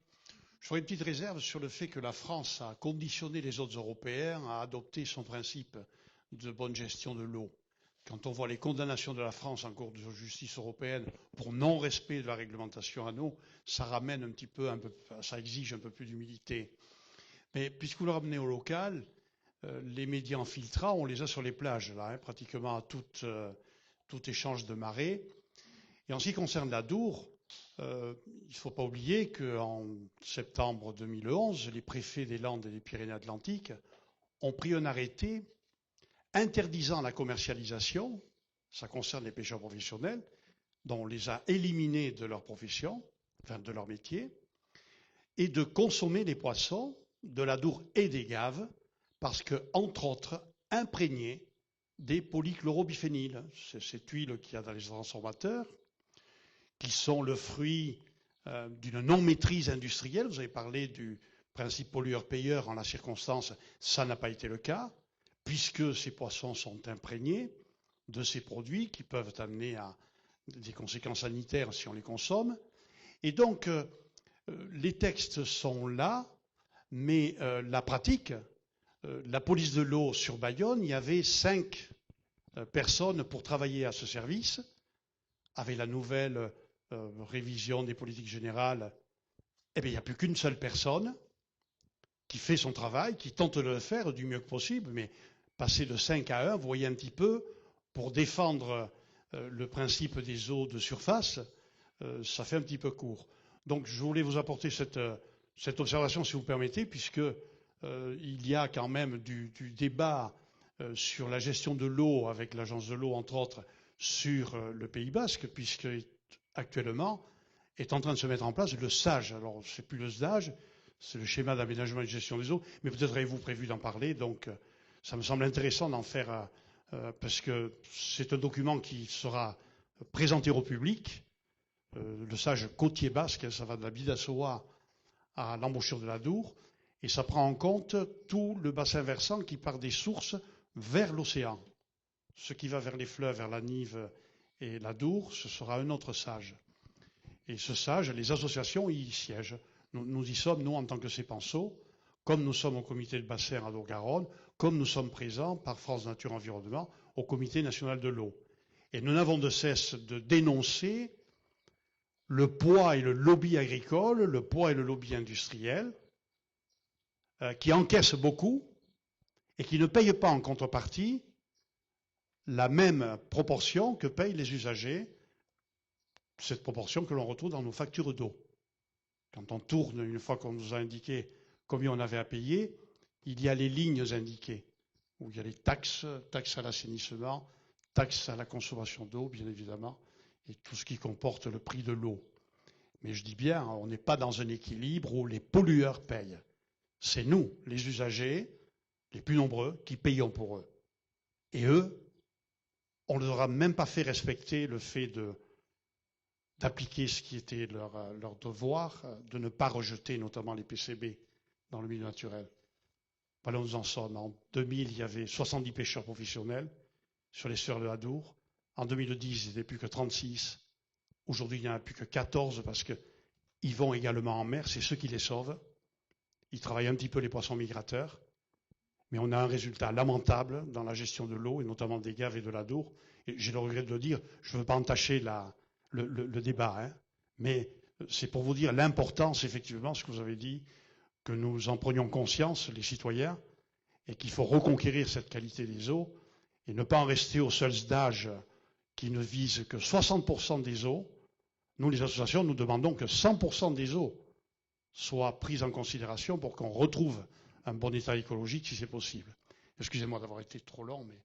Je ferai une petite réserve sur le fait que la France a conditionné les autres Européens à adopter son principe de bonne gestion de l'eau. Quand on voit les condamnations de la France en cour de justice européenne pour non-respect de la réglementation à l'eau, ça ramène ça exige un peu plus d'humilité. Mais puisque vous le ramenez au local, les médias infiltrats, on les a sur les plages, là, pratiquement à tout échange de marée. Et en ce qui concerne l'Adour, il ne faut pas oublier qu'en septembre 2011, les préfets des Landes et des Pyrénées-Atlantiques ont pris un arrêté interdisant la commercialisation, ça concerne les pêcheurs professionnels, dont on les a éliminés de leur profession, enfin de leur métier, et de consommer les poissons de l'Adour et des gaves, parce que, entre autres, imprégnées des polychlorobiphéniles, c'est cette huile qu'il y a dans les transformateurs, qui sont le fruit d'une non-maîtrise industrielle. Vous avez parlé du principe pollueur-payeur. En la circonstance, ça n'a pas été le cas, puisque ces poissons sont imprégnés de ces produits qui peuvent amener à des conséquences sanitaires si on les consomme. Et donc, les textes sont là, mais la pratique, la police de l'eau sur Bayonne, il y avait 5 personnes pour travailler à ce service. Avec la nouvelle révision des politiques générales, eh bien, il n'y a plus qu'une seule personne qui fait son travail, qui tente de le faire du mieux que possible, mais passer de 5 à 1, vous voyez un petit peu, pour défendre le principe des eaux de surface, ça fait un petit peu court. Donc je voulais vous apporter cette observation, si vous permettez, puisque il y a quand même du débat sur la gestion de l'eau avec l'agence de l'eau, entre autres, sur le Pays Basque, puisque actuellement est en train de se mettre en place le SAGE. Alors, c'est plus le SDAGE, c'est le schéma d'aménagement et de gestion des eaux, mais peut-être avez-vous prévu d'en parler, donc ça me semble intéressant d'en faire, parce que c'est un document qui sera présenté au public, le SAGE côtier basque, ça va de la Bidassoa à l'embouchure de l'Adour, et ça prend en compte tout le bassin versant qui part des sources vers l'océan. Ce qui va vers les fleuves, vers la Nive et l'Adour, ce sera un autre SAGE. Et ce SAGE, les associations y siègent. Nous y sommes, nous, en tant que CEPANSO, comme nous sommes au comité de bassin Adour-Garonne, comme nous sommes présents par France Nature Environnement au comité national de l'eau. Et nous n'avons de cesse de dénoncer le poids et le lobby agricole, le poids et le lobby industriel, qui encaissent beaucoup et qui ne payent pas en contrepartie la même proportion que payent les usagers, cette proportion que l'on retrouve dans nos factures d'eau. Quand on tourne, une fois qu'on nous a indiqué combien on avait à payer, il y a les lignes indiquées, où il y a les taxes, taxes à l'assainissement, taxes à la consommation d'eau, bien évidemment, et tout ce qui comporte le prix de l'eau. Mais je dis bien, on n'est pas dans un équilibre où les pollueurs payent. C'est nous, les usagers, les plus nombreux, qui payons pour eux. Et eux, on ne leur a même pas fait respecter le fait d'appliquer ce qui était leur devoir, de ne pas rejeter notamment les PCB dans le milieu naturel. Voilà où nous en sommes. En 2000, il y avait 70 pêcheurs professionnels sur les Sueurs de Adour. En 2010, il n'y était plus que 36. Aujourd'hui, il n'y en a plus que 14 parce qu'ils vont également en mer. C'est ceux qui les sauvent. Ils travaillent un petit peu les poissons migrateurs. Mais on a un résultat lamentable dans la gestion de l'eau, et notamment des gaves et de l'Adour. Et j'ai le regret de le dire, je ne veux pas entacher le débat, hein, mais c'est pour vous dire l'importance, effectivement, ce que vous avez dit, que nous en prenions conscience, les citoyens, et qu'il faut reconquérir cette qualité des eaux, et ne pas en rester aux seuls stages qui ne visent que 60% des eaux. Nous, les associations, nous demandons que 100% des eaux soient prises en considération pour qu'on retrouve un bon état écologique si c'est possible. Excusez-moi d'avoir été trop long, mais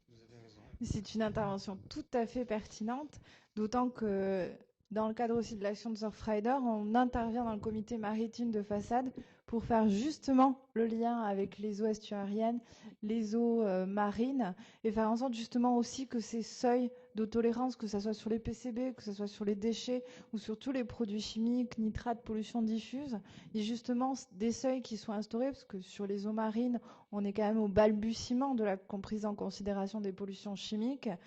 vous avez raison. C'est une intervention tout à fait pertinente, d'autant que dans le cadre aussi de l'action de Surfrider, on intervient dans le comité maritime de façade pour faire justement le lien avec les eaux estuariennes, les eaux marines, et faire en sorte justement aussi que ces seuils de tolérance, que ce soit sur les PCB, que ce soit sur les déchets ou sur tous les produits chimiques, nitrates, pollution diffuse, il y ait justement des seuils qui soient instaurés, parce que sur les eaux marines, on est quand même au balbutiement de la prise en considération des pollutions chimiques, et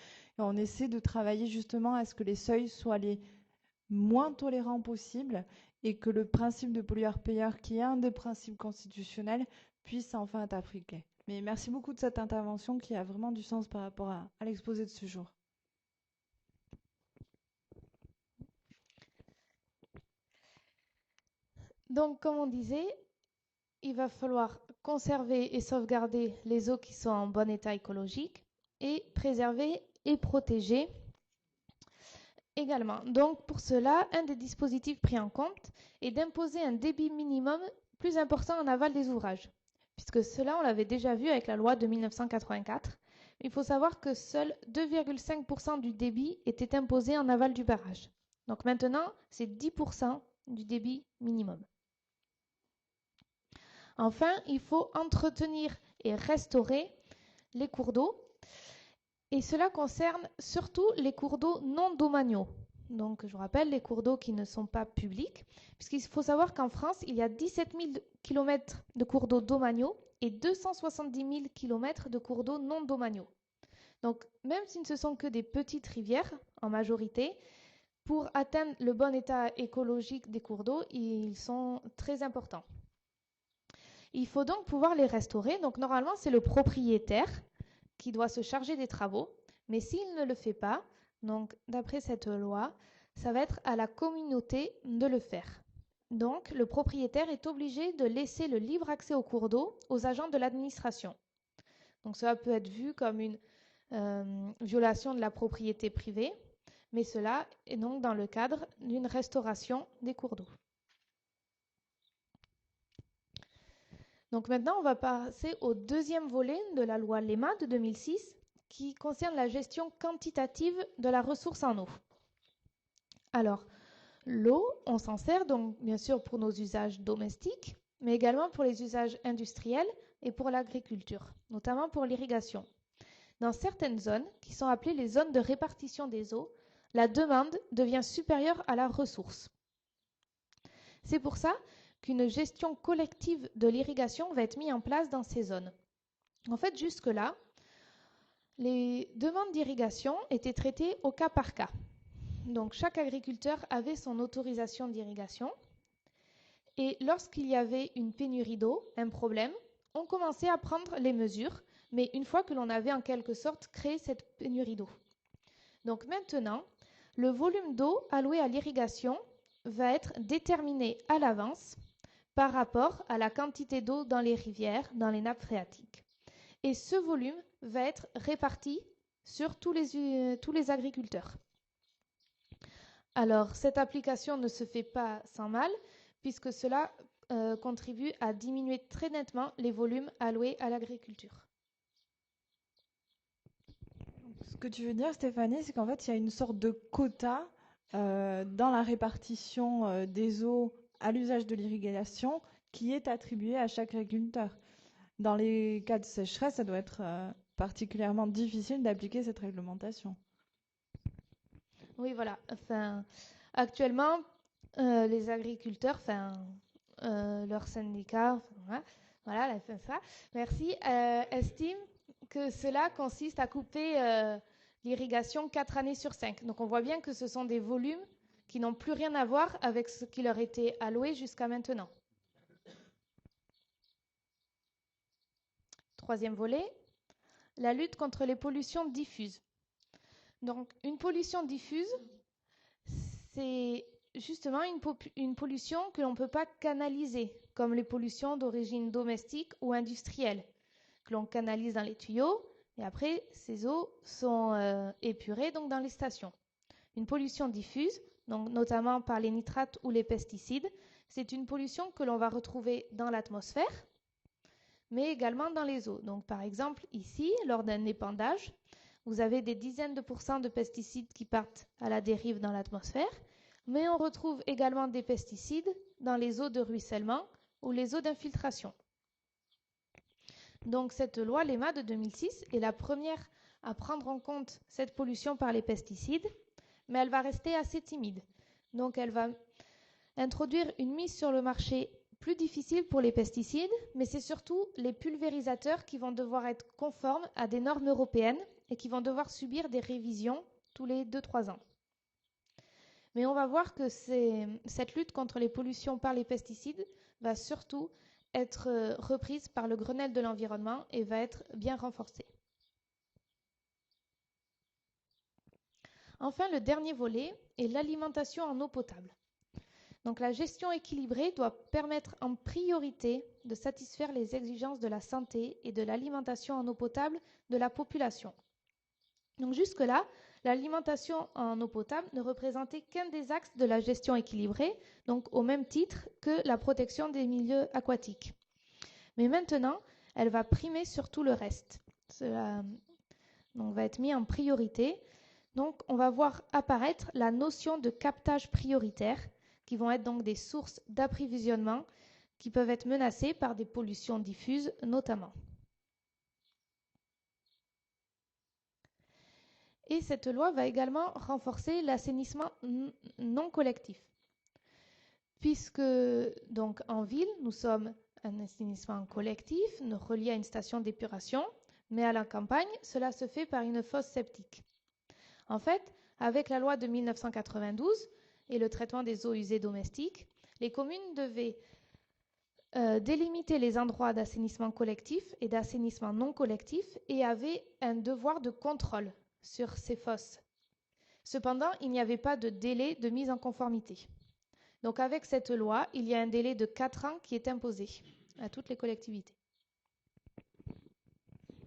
on essaie de travailler justement à ce que les seuils soient les moins tolérants possibles et que le principe de pollueur-payeur, qui est un des principes constitutionnels, puisse enfin être appliqué. Mais merci beaucoup de cette intervention qui a vraiment du sens par rapport à l'exposé de ce jour. Donc, comme on disait, il va falloir conserver et sauvegarder les eaux qui sont en bon état écologique et préserver et protéger également. Donc, pour cela, un des dispositifs pris en compte est d'imposer un débit minimum plus important en aval des ouvrages, puisque cela, on l'avait déjà vu avec la loi de 1984. Il faut savoir que seul 2,5% du débit était imposé en aval du barrage. Donc maintenant, c'est 10% du débit minimum. Enfin, il faut entretenir et restaurer les cours d'eau. Et cela concerne surtout les cours d'eau non domaniaux. Donc, je vous rappelle, les cours d'eau qui ne sont pas publics, puisqu'il faut savoir qu'en France, il y a 17 000 km de cours d'eau domaniaux et 270 000 km de cours d'eau non domaniaux. Donc, même si ce ne sont que des petites rivières, en majorité, pour atteindre le bon état écologique des cours d'eau, ils sont très importants. Il faut donc pouvoir les restaurer. Donc, normalement, c'est le propriétaire qui doit se charger des travaux, mais s'il ne le fait pas, donc d'après cette loi, ça va être à la communauté de le faire. Donc le propriétaire est obligé de laisser le libre accès au cours d'eau aux agents de l'administration. Donc cela peut être vu comme une violation de la propriété privée, mais cela est donc dans le cadre d'une restauration des cours d'eau. Donc maintenant, on va passer au deuxième volet de la loi LEMA de 2006 qui concerne la gestion quantitative de la ressource en eau. Alors, l'eau, on s'en sert donc bien sûr pour nos usages domestiques, mais également pour les usages industriels et pour l'agriculture, notamment pour l'irrigation. Dans certaines zones, qui sont appelées les zones de répartition des eaux, la demande devient supérieure à la ressource. C'est pour ça qu'une gestion collective de l'irrigation va être mise en place dans ces zones. En fait, jusque-là, les demandes d'irrigation étaient traitées au cas par cas. Donc, chaque agriculteur avait son autorisation d'irrigation. Et lorsqu'il y avait une pénurie d'eau, un problème, on commençait à prendre les mesures, mais une fois que l'on avait en quelque sorte créé cette pénurie d'eau. Donc maintenant, le volume d'eau alloué à l'irrigation va être déterminé à l'avance par rapport à la quantité d'eau dans les rivières, dans les nappes phréatiques. Et ce volume va être réparti sur tous les agriculteurs. Alors, cette application ne se fait pas sans mal, puisque cela contribue à diminuer très nettement les volumes alloués à l'agriculture. Ce que tu veux dire, Stéphanie, c'est qu'en fait, il y a une sorte de quota dans la répartition des eaux à l'usage de l'irrigation qui est attribué à chaque agriculteur. Dans les cas de sécheresse, ça doit être particulièrement difficile d'appliquer cette réglementation. Oui, voilà. Enfin, actuellement, les agriculteurs, leur syndicat, voilà, la FNSA, merci, estime que cela consiste à couper l'irrigation 4 années sur 5. Donc on voit bien que ce sont des volumes qui n'ont plus rien à voir avec ce qui leur était alloué jusqu'à maintenant. Troisième volet, la lutte contre les pollutions diffuses. Donc une pollution diffuse, c'est justement une pollution que l'on ne peut pas canaliser, comme les pollutions d'origine domestique ou industrielle, que l'on canalise dans les tuyaux, et après, ces eaux sont épurées donc, dans les stations. Une pollution diffuse, donc, notamment par les nitrates ou les pesticides, c'est une pollution que l'on va retrouver dans l'atmosphère, mais également dans les eaux. Donc, par exemple, ici, lors d'un épandage, vous avez des dizaines de pourcents de pesticides qui partent à la dérive dans l'atmosphère, mais on retrouve également des pesticides dans les eaux de ruissellement ou les eaux d'infiltration. Donc cette loi LEMA de 2006 est la première à prendre en compte cette pollution par les pesticides, mais elle va rester assez timide. Donc elle va introduire une mise sur le marché plus difficile pour les pesticides, mais c'est surtout les pulvérisateurs qui vont devoir être conformes à des normes européennes et qui vont devoir subir des révisions tous les 2-3 ans. Mais on va voir que cette lutte contre les pollutions par les pesticides va surtout être reprise par le Grenelle de l'environnement et va être bien renforcée. Enfin, le dernier volet est l'alimentation en eau potable. Donc la gestion équilibrée doit permettre en priorité de satisfaire les exigences de la santé et de l'alimentation en eau potable de la population. Donc jusque-là, l'alimentation en eau potable ne représentait qu'un des axes de la gestion équilibrée, donc au même titre que la protection des milieux aquatiques. Mais maintenant, elle va primer sur tout le reste. Cela va être mis en priorité. Donc on va voir apparaître la notion de captage prioritaire, qui vont être donc des sources d'approvisionnement qui peuvent être menacées par des pollutions diffuses notamment. Et cette loi va également renforcer l'assainissement non collectif. Puisque donc en ville, nous sommes un assainissement collectif, relié à une station d'épuration, mais à la campagne, cela se fait par une fosse septique. En fait, avec la loi de 1992 et le traitement des eaux usées domestiques, les communes devaient délimiter les endroits d'assainissement collectif et d'assainissement non collectif et avaient un devoir de contrôle sur ces fosses. Cependant, il n'y avait pas de délai de mise en conformité. Donc avec cette loi, il y a un délai de 4 ans qui est imposé à toutes les collectivités.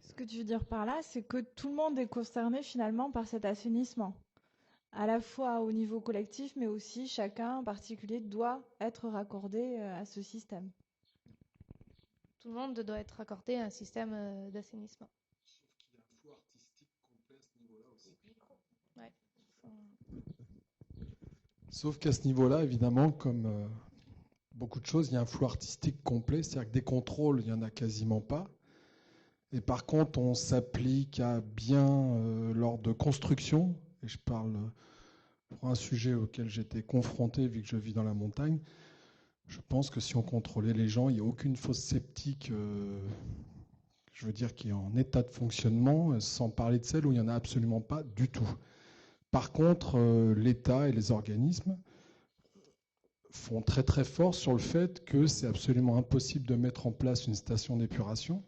Ce que tu veux dire par là, c'est que tout le monde est concerné finalement par cet assainissement. À la fois au niveau collectif, mais aussi chacun en particulier doit être raccordé à ce système. Tout le monde doit être raccordé à un système d'assainissement. Sauf qu'à ce niveau-là, évidemment, comme beaucoup de choses, il y a un flou artistique complet, c'est-à-dire que des contrôles, il n'y en a quasiment pas. Et par contre, on s'applique à bien lors de construction, et je parle pour un sujet auquel j'étais confronté vu que je vis dans la montagne. Je pense que si on contrôlait les gens, il n'y a aucune fosse septique, je veux dire, qui est en état de fonctionnement, sans parler de celle où il n'y en a absolument pas du tout. Par contre, l'État et les organismes font très très fort sur le fait que c'est absolument impossible de mettre en place une station d'épuration,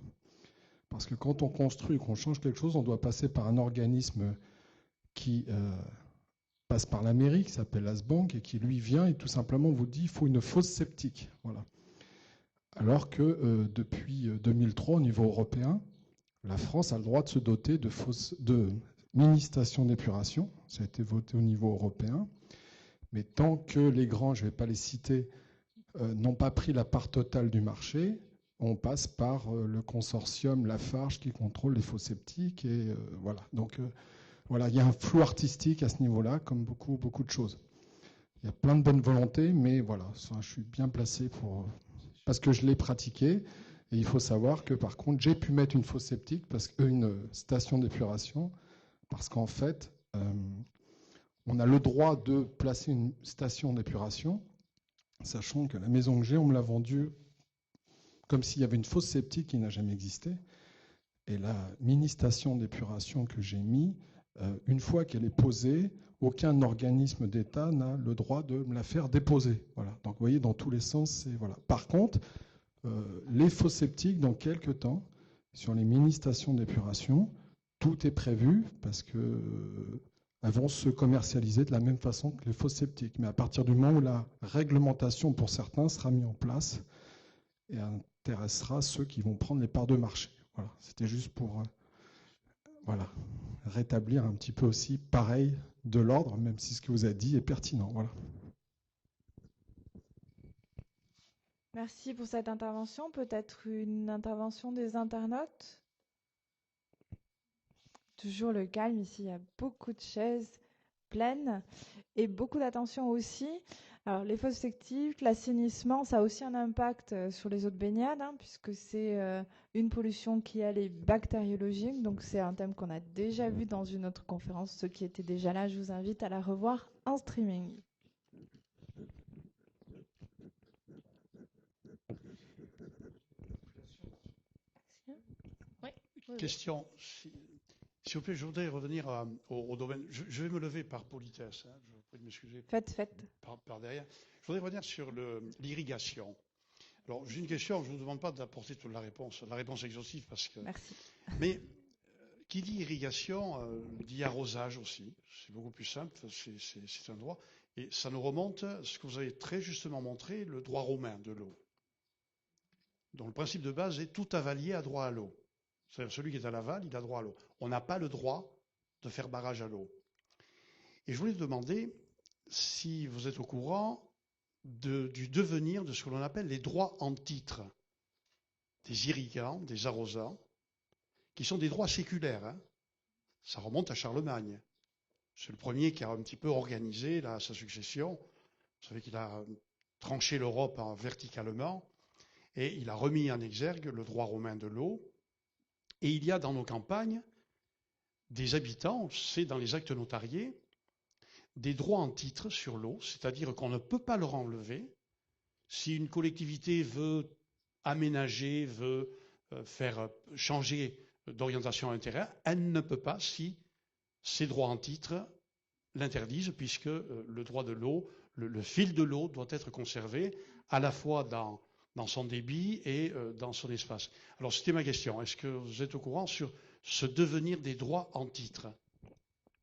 parce que quand on construit, qu'on change quelque chose, on doit passer par un organisme qui passe par la mairie, qui s'appelle l'ASBank, et qui lui vient et tout simplement vous dit qu'il faut une fosse septique. Voilà. Alors que depuis 2003, au niveau européen, la France a le droit de se doter de mini-stations d'épuration. Ça a été voté au niveau européen. Mais tant que les grands, je ne vais pas les citer, n'ont pas pris la part totale du marché. On passe par le consortium Lafarge qui contrôle les faux septiques. Et voilà. Donc voilà, il y a un flou artistique à ce niveau-là, comme beaucoup de choses. Il y a plein de bonnes volontés, mais voilà, ça, je suis bien placé parce que je l'ai pratiqué. Et il faut savoir que par contre, j'ai pu mettre une fosse septique, une station d'épuration, parce qu'en fait, on a le droit de placer une station d'épuration, sachant que la maison que j'ai, on me l'a vendue comme s'il y avait une fosse septique qui n'a jamais existé. Et la mini station d'épuration que j'ai mise, une fois qu'elle est posée, aucun organisme d'État n'a le droit de me la faire déposer. Voilà. Donc vous voyez, dans tous les sens, c'est voilà. Par contre, les fosses septiques, dans quelques temps, sur les mini-stations d'épuration, tout est prévu parce que elles vont se commercialiser de la même façon que les fosses septiques. Mais à partir du moment où la réglementation pour certains sera mise en place et intéressera ceux qui vont prendre les parts de marché. Voilà. C'était juste pour voilà, rétablir un petit peu aussi pareil de l'ordre, même si ce que vous avez dit est pertinent. Voilà. Merci pour cette intervention. Peut-être une intervention des internautes? Toujours le calme ici, il y a beaucoup de chaises pleines et beaucoup d'attention aussi. Alors les fosses septiques, l'assainissement, ça a aussi un impact sur les eaux de baignade, puisque c'est une pollution qui elle, est bactériologique. Donc c'est un thème qu'on a déjà vu dans une autre conférence. Ceux qui étaient déjà là, je vous invite à la revoir en streaming. Question, s'il vous plaît, je voudrais revenir au domaine. Je vais me lever par politesse, je vous prie de m'excuser. Faites. Par derrière. Je voudrais revenir sur l'irrigation. Alors, j'ai une question, je ne vous demande pas d'apporter toute la réponse exhaustive parce que. Merci. Mais qui dit irrigation dit arrosage aussi. C'est beaucoup plus simple, c'est un droit. Et ça nous remonte, ce que vous avez très justement montré, le droit romain de l'eau. Donc le principe de base est tout avalier a droit à l'eau. C'est-à-dire celui qui est à l'aval, il a droit à l'eau. On n'a pas le droit de faire barrage à l'eau. Et je voulais vous demander si vous êtes au courant du devenir de ce que l'on appelle les droits en titre des irrigants, des arrosants, qui sont des droits séculaires. Ça remonte à Charlemagne. C'est le premier qui a un petit peu organisé sa succession. Vous savez qu'il a tranché l'Europe verticalement et il a remis en exergue le droit romain de l'eau. Et il y a dans nos campagnes des habitants, c'est dans les actes notariés, des droits en titre sur l'eau, c'est-à-dire qu'on ne peut pas leur enlever. Si une collectivité veut aménager, veut faire changer d'orientation à un terrain, elle ne peut pas si ces droits en titre l'interdisent, puisque le droit de l'eau, le fil de l'eau doit être conservé à la fois dans son débit et dans son espace. Alors c'était ma question. Est-ce que vous êtes au courant sur ce devenir des droits en titre?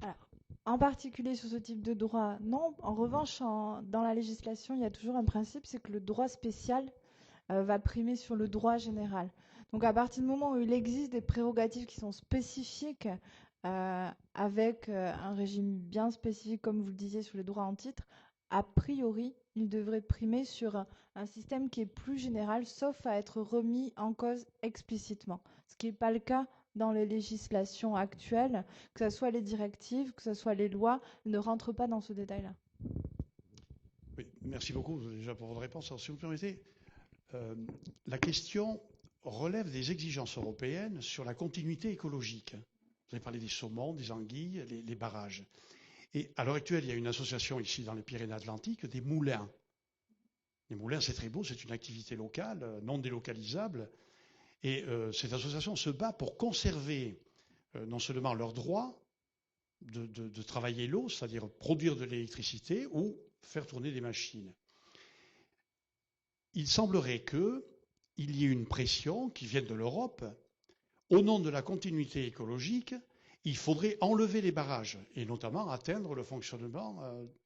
Alors, en particulier sur ce type de droit, non. En revanche, dans la législation, il y a toujours un principe, c'est que le droit spécial va primer sur le droit général. Donc à partir du moment où il existe des prérogatives qui sont spécifiques avec un régime bien spécifique, comme vous le disiez, sur les droits en titre, a priori, il devrait primer sur un système qui est plus général, sauf à être remis en cause explicitement. Ce qui n'est pas le cas dans les législations actuelles, que ce soit les directives, que ce soit les lois, ne rentrent pas dans ce détail-là. Oui, merci beaucoup déjà pour votre réponse. Alors, si vous permettez, la question relève des exigences européennes sur la continuité écologique. Vous avez parlé des saumons, des anguilles, les barrages. Et à l'heure actuelle, il y a une association ici dans les Pyrénées-Atlantiques des moulins. Les moulins, c'est très beau, c'est une activité locale, non délocalisable. Et cette association se bat pour conserver non seulement leur droit de travailler l'eau, c'est-à-dire produire de l'électricité ou faire tourner des machines. Il semblerait qu'il y ait une pression qui vienne de l'Europe. Au nom de la continuité écologique, il faudrait enlever les barrages et notamment atteindre le fonctionnement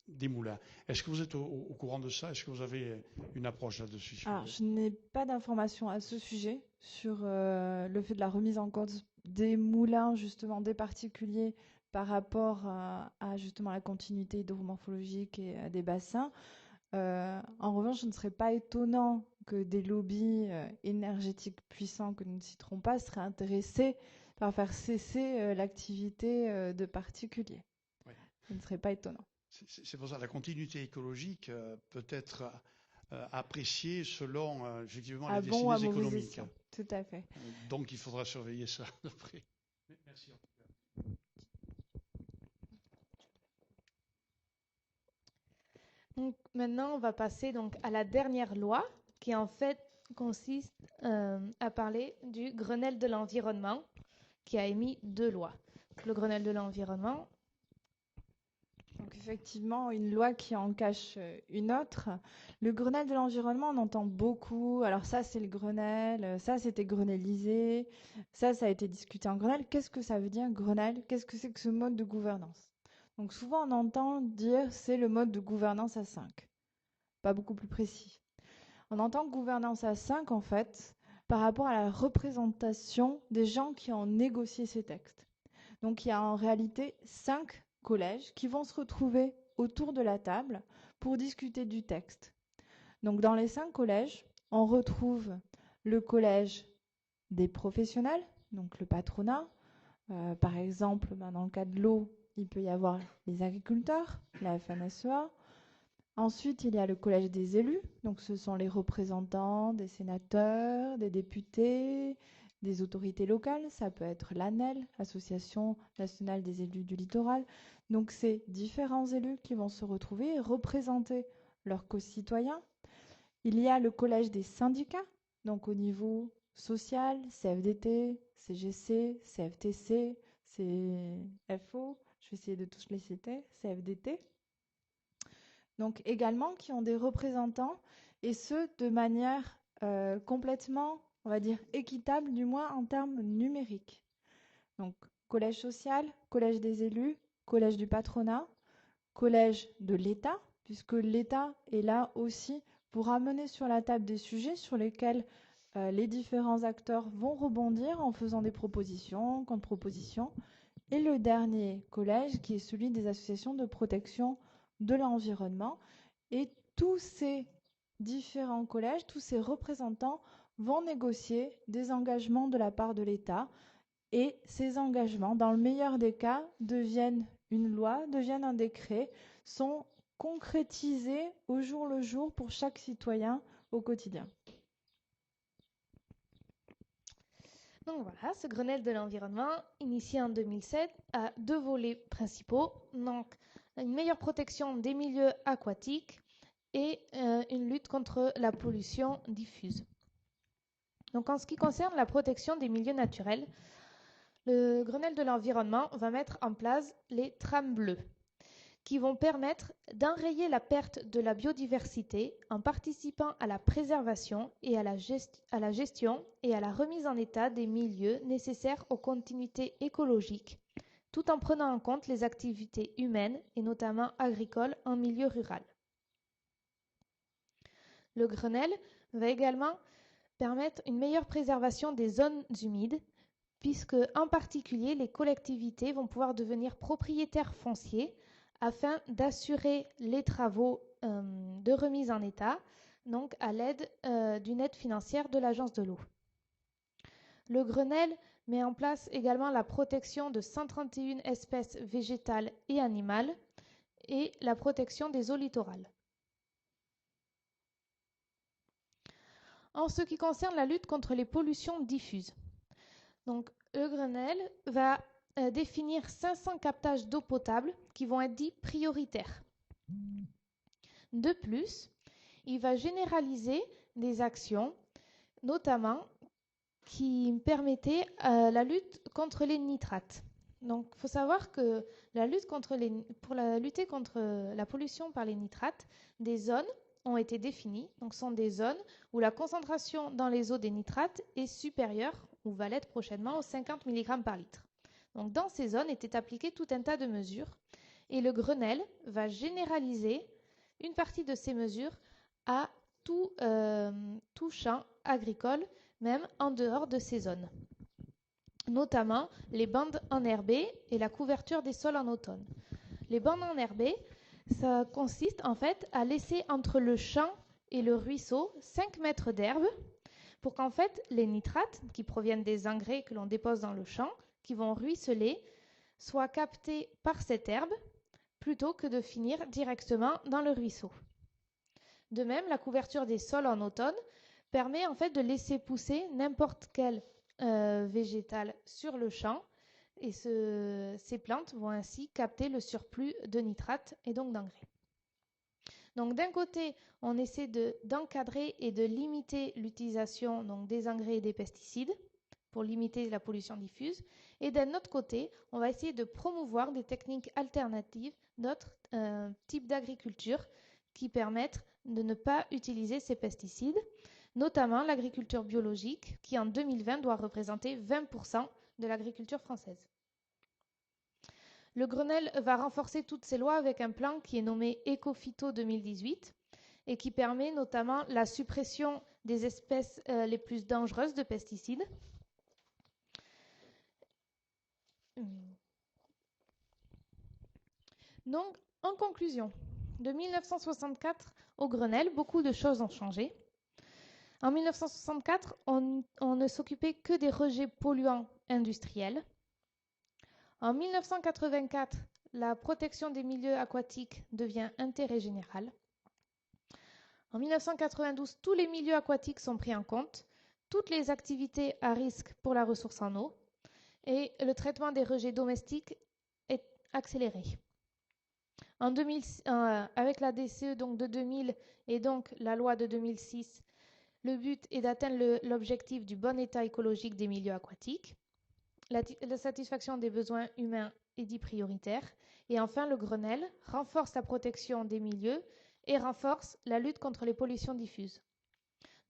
des moulins. Est-ce que vous êtes au courant de ça? Est-ce que vous avez une approche là-dessus? Alors, je n'ai pas d'informations à ce sujet sur le fait de la remise en cause des moulins, justement, des particuliers par rapport à justement la continuité hydromorphologique et des bassins. En revanche, ce ne serait pas étonnant que des lobbies énergétiques puissants que nous ne citerons pas seraient intéressés par faire cesser l'activité de particuliers. Oui. Ce ne serait pas étonnant. C'est pour ça que la continuité écologique peut être appréciée selon effectivement les décisions économiques. Tout à fait. Donc il faudra surveiller ça de près. Merci. Donc, maintenant, on va passer donc à la dernière loi qui en fait consiste à parler du Grenelle de l'environnement qui a émis 2 lois. Le Grenelle de l'environnement. Donc effectivement, une loi qui en cache une autre. Le Grenelle de l'environnement, on entend beaucoup. Alors ça, c'est le Grenelle. Ça, c'était Grenellisé. Ça a été discuté en Grenelle. Qu'est-ce que ça veut dire, Grenelle? Qu'est-ce que c'est que ce mode de gouvernance? Donc souvent, on entend dire c'est le mode de gouvernance à 5. Pas beaucoup plus précis. On entend gouvernance à 5, en fait, par rapport à la représentation des gens qui ont négocié ces textes. Donc il y a en réalité 5 collèges qui vont se retrouver autour de la table pour discuter du texte. Donc dans les 5 collèges, on retrouve le collège des professionnels, donc le patronat. Par exemple, dans le cas de l'eau, il peut y avoir les agriculteurs, la FNSEA. Ensuite, il y a le collège des élus, donc ce sont les représentants des sénateurs, des députés, des autorités locales, ça peut être l'ANEL, Association nationale des élus du littoral. Donc c'est différents élus qui vont se retrouver et représenter leurs concitoyens. Il y a le collège des syndicats, donc au niveau social, CFDT, CGC, CFTC, CFO, je vais essayer de tous les citer, CFDT. Donc également qui ont des représentants, et ce de manière complètement, on va dire, équitable, du moins en termes numériques. Donc collège social, collège des élus, collège du patronat, collège de l'État, puisque l'État est là aussi pour amener sur la table des sujets sur lesquels les différents acteurs vont rebondir en faisant des propositions, contre-propositions. Et le dernier collège qui est celui des associations de protection de l'environnement. Et tous ces différents collèges, tous ces représentants vont négocier des engagements de la part de l'État. Et ces engagements, dans le meilleur des cas, deviennent une loi, deviennent un décret, sont concrétisés au jour le jour pour chaque citoyen au quotidien. Donc voilà, ce Grenelle de l'environnement, initié en 2007, a 2 volets principaux. Donc, une meilleure protection des milieux aquatiques et une lutte contre la pollution diffuse. Donc, en ce qui concerne la protection des milieux naturels, le Grenelle de l'environnement va mettre en place les trames bleues qui vont permettre d'enrayer la perte de la biodiversité en participant à la préservation et à la gestion et à la remise en état des milieux nécessaires aux continuités écologiques, tout en prenant en compte les activités humaines et notamment agricoles en milieu rural. Le Grenelle va également permettre une meilleure préservation des zones humides, puisque en particulier les collectivités vont pouvoir devenir propriétaires fonciers afin d'assurer les travaux de remise en état, donc à l'aide d'une aide financière de l'Agence de l'eau. Le Grenelle met en place également la protection de 131 espèces végétales et animales et la protection des eaux littorales. En ce qui concerne la lutte contre les pollutions diffuses, donc le Grenelle va définir 500 captages d'eau potable qui vont être dits prioritaires. De plus, il va généraliser des actions, notamment qui permettaient la lutte contre les nitrates. Donc, il faut savoir que pour lutter contre la pollution par les nitrates, des zones ont été définies. Donc, ce sont des zones où la concentration dans les eaux des nitrates est supérieure ou va l'être prochainement aux 50 mg par litre. Donc, dans ces zones étaient appliquées tout un tas de mesures et le Grenelle va généraliser une partie de ces mesures à tout champ agricole, même en dehors de ces zones, notamment les bandes enherbées et la couverture des sols en automne. Les bandes enherbées, Ça consiste en fait à laisser entre le champ et le ruisseau 5 mètres d'herbe pour qu'en fait les nitrates qui proviennent des engrais que l'on dépose dans le champ, qui vont ruisseler, soient captés par cette herbe plutôt que de finir directement dans le ruisseau. De même, la couverture des sols en automne permet en fait de laisser pousser n'importe quel végétal sur le champ et ces plantes vont ainsi capter le surplus de nitrates et donc d'engrais. Donc d'un côté, on essaie d'encadrer et de limiter l'utilisation donc, des engrais et des pesticides pour limiter la pollution diffuse. Et d'un autre côté, on va essayer de promouvoir des techniques alternatives, d'autres types d'agriculture qui permettent de ne pas utiliser ces pesticides, notamment l'agriculture biologique qui en 2020 doit représenter 20% de l'agriculture française. Le Grenelle va renforcer toutes ces lois avec un plan qui est nommé Ecophyto 2018 et qui permet notamment la suppression des espèces les plus dangereuses de pesticides. Donc, en conclusion, de 1964 au Grenelle, beaucoup de choses ont changé. En 1964, on ne s'occupait que des rejets polluants industriels. En 1984, la protection des milieux aquatiques devient intérêt général. En 1992, tous les milieux aquatiques sont pris en compte, toutes les activités à risque pour la ressource en eau, et le traitement des rejets domestiques est accéléré. Avec la DCE donc de 2000 et donc la loi de 2006, le but est d'atteindre l'objectif du bon état écologique des milieux aquatiques. La satisfaction des besoins humains est dit prioritaire. Et enfin, le Grenelle renforce la protection des milieux et renforce la lutte contre les pollutions diffuses.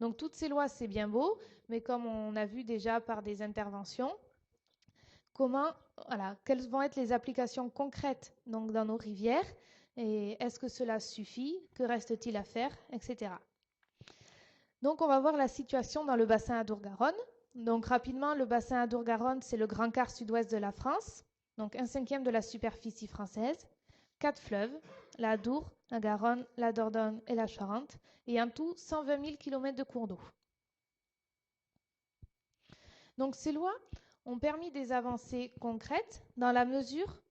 Donc toutes ces lois, c'est bien beau, mais comme on a vu déjà par des interventions, quelles vont être les applications concrètes donc, dans nos rivières et est-ce que cela suffit? Que reste-t-il à faire? Etc. Donc on va voir la situation dans le bassin Adour-Garonne. Donc rapidement, le bassin Adour-Garonne, c'est le grand quart sud-ouest de la France, donc 1/5 de la superficie française, 4 fleuves, la Adour, la Garonne, la Dordogne et la Charente, et en tout 120 000 km de cours d'eau. Donc ces lois ont permis des avancées concrètes dans la mesure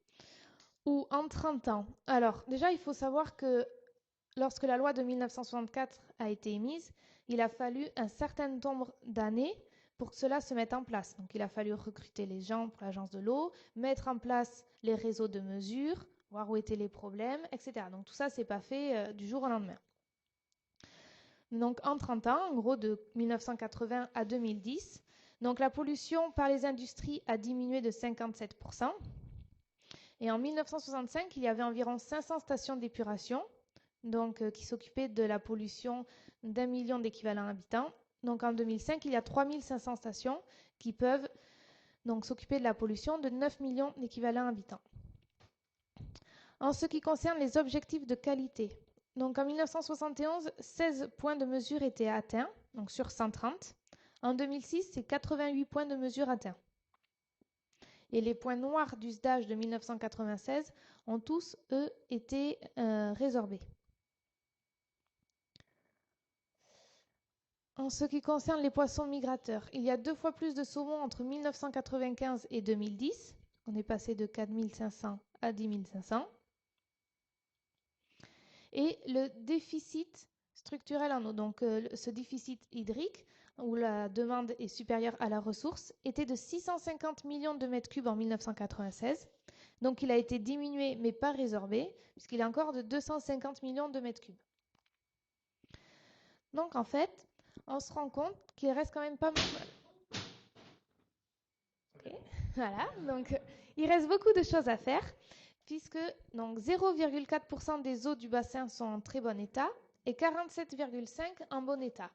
où en 30 ans, alors déjà il faut savoir que lorsque la loi de 1964 a été émise, il a fallu un certain nombre d'années pour que cela se mette en place. Donc il a fallu recruter les gens pour l'agence de l'eau, mettre en place les réseaux de mesure, voir où étaient les problèmes, etc. Donc tout ça, c'est pas fait du jour au lendemain. Donc en 30 ans, en gros de 1980 à 2010, donc la pollution par les industries a diminué de 57%. Et en 1965, il y avait environ 500 stations d'épuration donc, qui s'occupaient de la pollution d'1 million d'équivalents habitants. Donc en 2005, il y a 3500 stations qui peuvent donc s'occuper de la pollution de 9 millions d'équivalents habitants. En ce qui concerne les objectifs de qualité, donc en 1971, 16 points de mesure étaient atteints, donc sur 130. En 2006, c'est 88 points de mesure atteints. Et les points noirs du SDAGE de 1996 ont tous, eux, été résorbés. En ce qui concerne les poissons migrateurs, il y a 2 fois plus de saumon entre 1995 et 2010. On est passé de 4 500 à 10 500. Et le déficit structurel en eau, donc ce déficit hydrique, où la demande est supérieure à la ressource, était de 650 millions de mètres cubes en 1996. Donc il a été diminué, mais pas résorbé, puisqu'il est encore de 250 millions de mètres cubes. Donc en fait, on se rend compte qu'il reste quand même pas mal. Okay. Voilà, donc il reste beaucoup de choses à faire, puisque 0,4% des eaux du bassin sont en très bon état et 47,5% en bon état.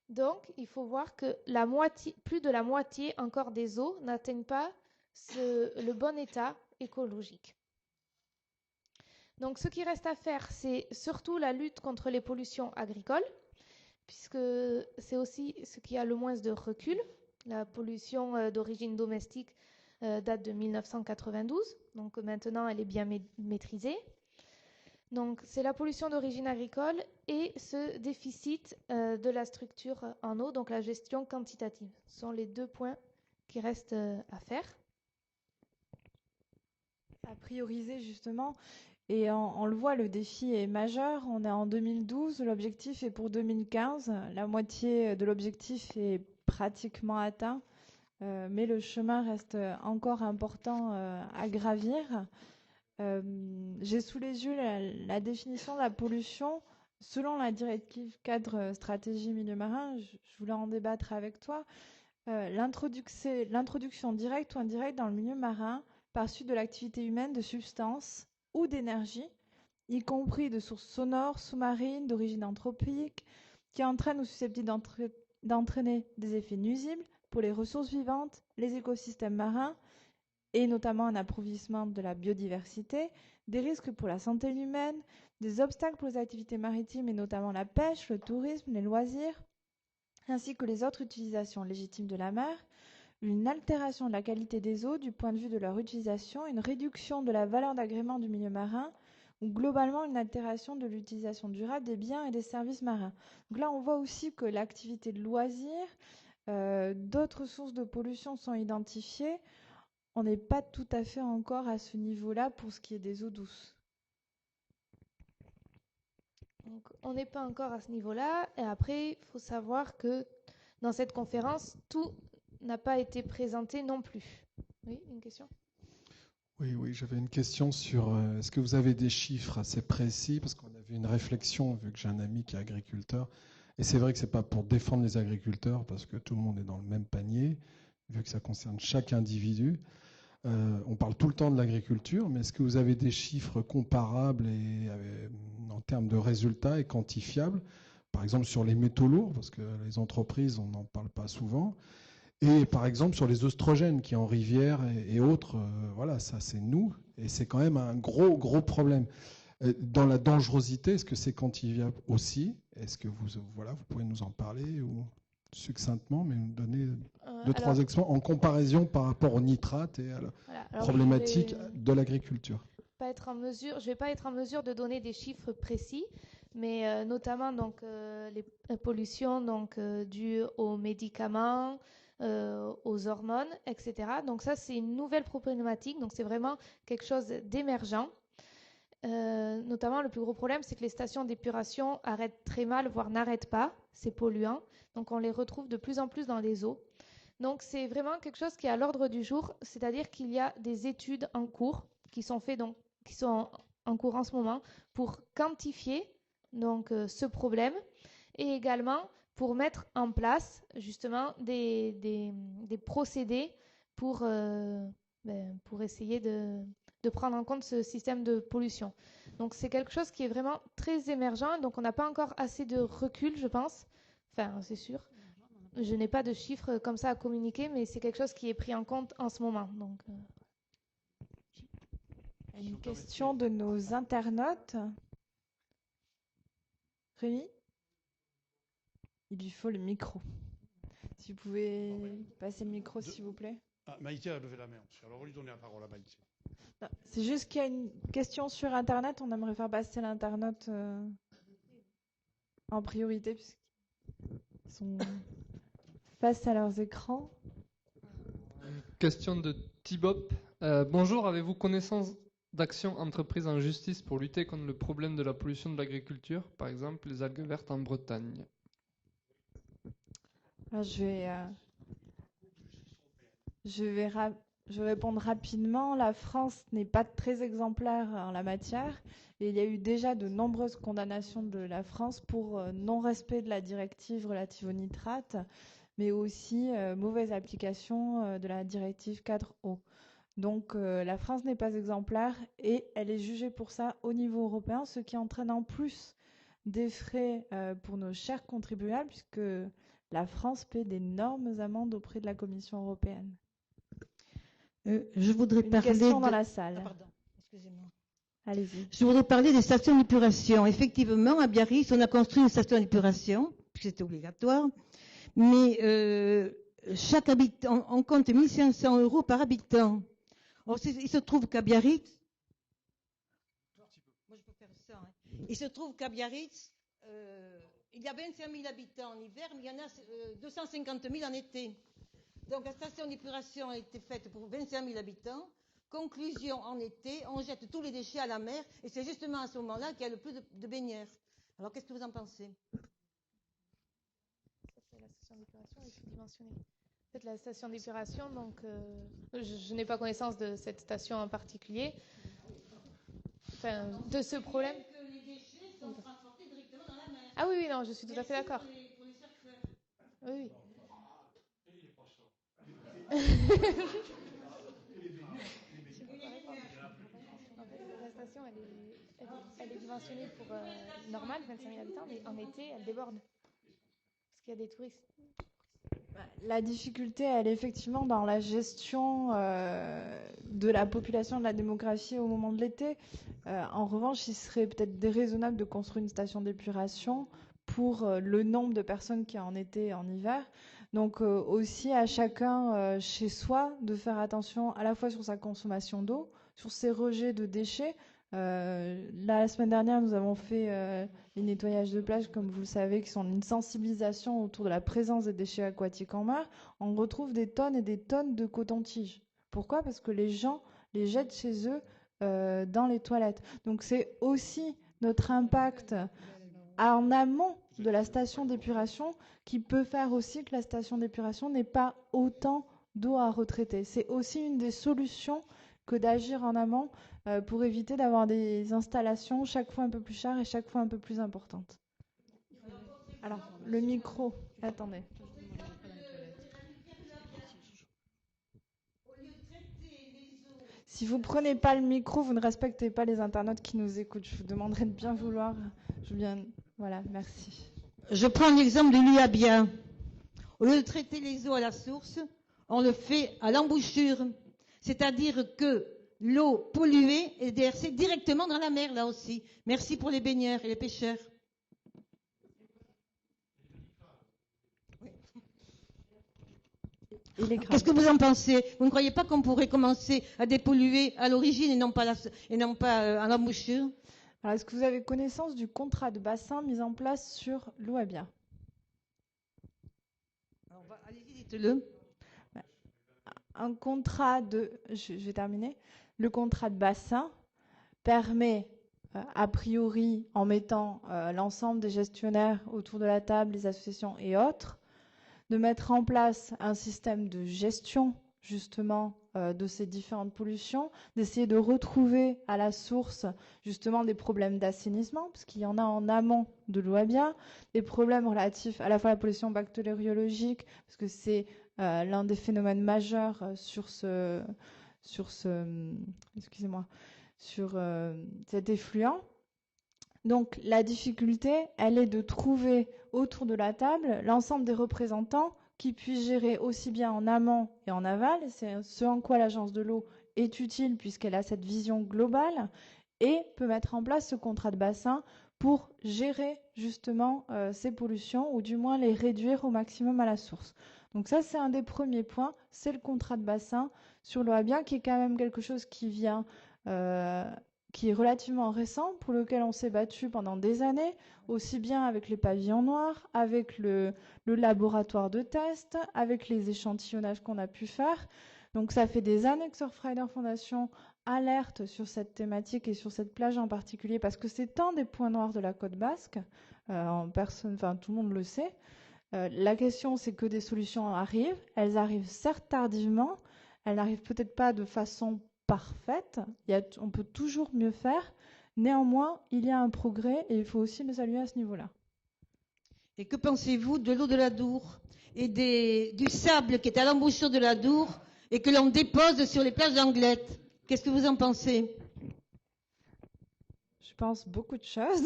Donc, il faut voir que plus de la moitié encore des eaux n'atteignent pas le bon état écologique. Donc, ce qui reste à faire, c'est surtout la lutte contre les pollutions agricoles, puisque c'est aussi ce qui a le moins de recul. La pollution d'origine domestique date de 1992, donc maintenant elle est bien maîtrisée. Donc, c'est la pollution d'origine agricole et ce déficit de la structure en eau, donc la gestion quantitative. Ce sont les 2 points qui restent à faire. À prioriser justement. Et on le voit, le défi est majeur. On est en 2012, l'objectif est pour 2015. La moitié de l'objectif est pratiquement atteint, mais le chemin reste encore important à gravir. J'ai sous les yeux la définition de la pollution selon la directive cadre stratégie milieu marin. Je voulais en débattre avec toi. L'introduction directe ou indirecte dans le milieu marin par suite de l'activité humaine de substances ou d'énergie, y compris de sources sonores, sous-marines, d'origine anthropique, qui entraînent ou susceptibles d'entraîner des effets nuisibles pour les ressources vivantes, les écosystèmes marins, et notamment un appauvrissement de la biodiversité, des risques pour la santé humaine, des obstacles pour les activités maritimes et notamment la pêche, le tourisme, les loisirs, ainsi que les autres utilisations légitimes de la mer, une altération de la qualité des eaux du point de vue de leur utilisation, une réduction de la valeur d'agrément du milieu marin, ou globalement une altération de l'utilisation durable des biens et des services marins. Donc là, on voit aussi que l'activité de loisirs, d'autres sources de pollution sont identifiées. On n'est pas tout à fait encore à ce niveau-là pour ce qui est des eaux douces. Donc, on n'est pas encore à ce niveau-là. Et après, il faut savoir que dans cette conférence, tout n'a pas été présenté non plus. Oui, une question ? Oui, j'avais une question sur est-ce que vous avez des chiffres assez précis, parce qu'on avait une réflexion, vu que j'ai un ami qui est agriculteur, et c'est vrai que ce n'est pas pour défendre les agriculteurs, parce que tout le monde est dans le même panier, vu que ça concerne chaque individu. On parle tout le temps de l'agriculture, mais est-ce que vous avez des chiffres comparables et en termes de résultats et quantifiables, par exemple sur les métaux lourds, parce que les entreprises, on n'en parle pas souvent, et par exemple sur les oestrogènes qui en rivière et autres, voilà, ça c'est nous, et c'est quand même un gros problème. Dans la dangerosité, est-ce que c'est quantifiable aussi ? Est-ce que vous pouvez nous en parler ou succinctement, mais nous donner 2-3 exemples en comparaison par rapport aux nitrates et à la problématique de l'agriculture. Je ne vais pas être en mesure de donner des chiffres précis, mais notamment donc, les pollutions dues aux médicaments, aux hormones, etc. Donc ça, c'est une nouvelle problématique, donc c'est vraiment quelque chose d'émergent. Notamment, le plus gros problème, c'est que les stations d'épuration arrêtent très mal, voire n'arrêtent pas ces polluants. Donc, on les retrouve de plus en plus dans les eaux. Donc, c'est vraiment quelque chose qui est à l'ordre du jour, c'est-à-dire qu'il y a des études en cours qui sont en cours en ce moment pour quantifier ce problème et également pour mettre en place justement des procédés pour essayer de prendre en compte ce système de pollution. Donc c'est quelque chose qui est vraiment très émergent, donc on n'a pas encore assez de recul, je pense. Enfin, c'est sûr. Je n'ai pas de chiffres comme ça à communiquer, mais c'est quelque chose qui est pris en compte en ce moment. Donc, Une question de nos internautes. Rémi ? Il lui faut le micro. Si vous pouvez passer le micro, s'il vous plaît. Maïté a levé la main. Alors, on va lui donner la parole à Maïté. C'est juste qu'il y a une question sur Internet. On aimerait faire passer l'internaute en priorité, puisqu'ils sont face à leurs écrans. Question de Tibop. Bonjour, avez-vous connaissance d'actions entreprises en justice pour lutter contre le problème de la pollution de l'agriculture, par exemple les algues vertes en Bretagne ? Je vais répondre rapidement. La France n'est pas très exemplaire en la matière. Et il y a eu déjà de nombreuses condamnations de la France pour non-respect de la directive relative aux nitrates, mais aussi mauvaise application de la directive cadre eau. Donc la France n'est pas exemplaire et elle est jugée pour ça au niveau européen, ce qui entraîne en plus des frais pour nos chers contribuables, puisque la France paie d'énormes amendes auprès de la Commission européenne. Je voudrais parler question dans la salle. Ah, pardon, excusez-moi. Allez-y. Je voudrais parler des stations d'épuration. Effectivement, à Biarritz, on a construit une station d'épuration, c'était obligatoire, mais chaque habitant, on compte 1 500 € par habitant. Or, il se trouve qu'à Biarritz, moi je peux faire ça, hein. Il se trouve qu'à Biarritz, il y a 25 000 habitants en hiver, mais il y en a 250 000 en été. Donc la station d'épuration a été faite pour 25 000 habitants. Conclusion, en été, on jette tous les déchets à la mer, et c'est justement à ce moment-là qu'il y a le plus de baigneurs. Alors qu'est-ce que vous en pensez? La station d'épuration est sous-dimensionnée. En fait, la station d'épuration, donc, je n'ai pas connaissance de cette station en particulier. Enfin, de ce problème. Que les déchets sont transportés directement dans la mer. Ah oui, oui, non, je suis tout à fait d'accord. Pour les surfeurs. Oui, oui. En fait, la station, elle est dimensionnée pour normal, 25 000 habitants, mais en été, elle déborde. Parce qu'il y a des touristes. La difficulté, elle est effectivement dans la gestion de la population, de la démographie au moment de l'été. En revanche, il serait peut-être déraisonnable de construire une station d'épuration pour le nombre de personnes qu'il y a en été et en hiver. Donc aussi à chacun chez soi de faire attention à la fois sur sa consommation d'eau, sur ses rejets de déchets. La semaine dernière, nous avons fait les nettoyages de plage, comme vous le savez, qui sont une sensibilisation autour de la présence des déchets aquatiques en mer. On retrouve des tonnes et des tonnes de coton-tige. Pourquoi? Parce que les gens les jettent chez eux dans les toilettes. Donc c'est aussi notre impact en amont de la station d'épuration qui peut faire aussi que la station d'épuration n'ait pas autant d'eau à retraiter. C'est aussi une des solutions que d'agir en amont pour éviter d'avoir des installations chaque fois un peu plus chères et chaque fois un peu plus importantes. Alors, le micro, attendez. Si vous ne prenez pas le micro, vous ne respectez pas les internautes qui nous écoutent. Je vous demanderai de bien vouloir. Voilà, merci. Je prends l'exemple de l'Uabia. Au lieu de traiter les eaux à la source, on le fait à l'embouchure. C'est-à-dire que l'eau polluée est versée directement dans la mer, là aussi. Merci pour les baigneurs et les pêcheurs. Qu'est-ce que vous en pensez? Vous ne croyez pas qu'on pourrait commencer à dépolluer à l'origine et non pas à l'embouchure? Alors, est-ce que vous avez connaissance du contrat de bassin mis en place sur l'Ouabia? Allez-y, dites-le. Un contrat je vais terminer. Le contrat de bassin permet, a priori, en mettant l'ensemble des gestionnaires autour de la table, les associations et autres, de mettre en place un système de gestion, justement, de ces différentes pollutions, d'essayer de retrouver à la source, justement, des problèmes d'assainissement, parce qu'il y en a en amont de l'Ouabia, des problèmes relatifs à la fois à la pollution bactériologique, parce que c'est l'un des phénomènes majeurs sur cet effluent. Donc la difficulté, elle est de trouver autour de la table l'ensemble des représentants qui puissent gérer aussi bien en amont et en aval. C'est ce en quoi l'agence de l'eau est utile puisqu'elle a cette vision globale et peut mettre en place ce contrat de bassin pour gérer justement ces pollutions ou du moins les réduire au maximum à la source. Donc ça, c'est un des premiers points, c'est le contrat de bassin sur l'Ouabia qui est quand même quelque chose qui vient, qui est relativement récent, pour lequel on s'est battu pendant des années, aussi bien avec les pavillons noirs, avec le laboratoire de test, avec les échantillonnages qu'on a pu faire. Donc ça fait des années que Surfrider Foundation alerte sur cette thématique et sur cette plage en particulier, parce que c'est un des points noirs de la côte basque, tout le monde le sait. La question, c'est que des solutions arrivent. Elles arrivent certes tardivement. Elles n'arrivent peut-être pas de façon parfaite. On peut toujours mieux faire. Néanmoins, il y a un progrès et il faut aussi le saluer à ce niveau-là. Et que pensez-vous de l'eau de la Dour et du sable qui est à l'embouchure de la Dour et que l'on dépose sur les plages d'Anglettes? Qu'est-ce que vous en pensez? Je pense beaucoup de choses.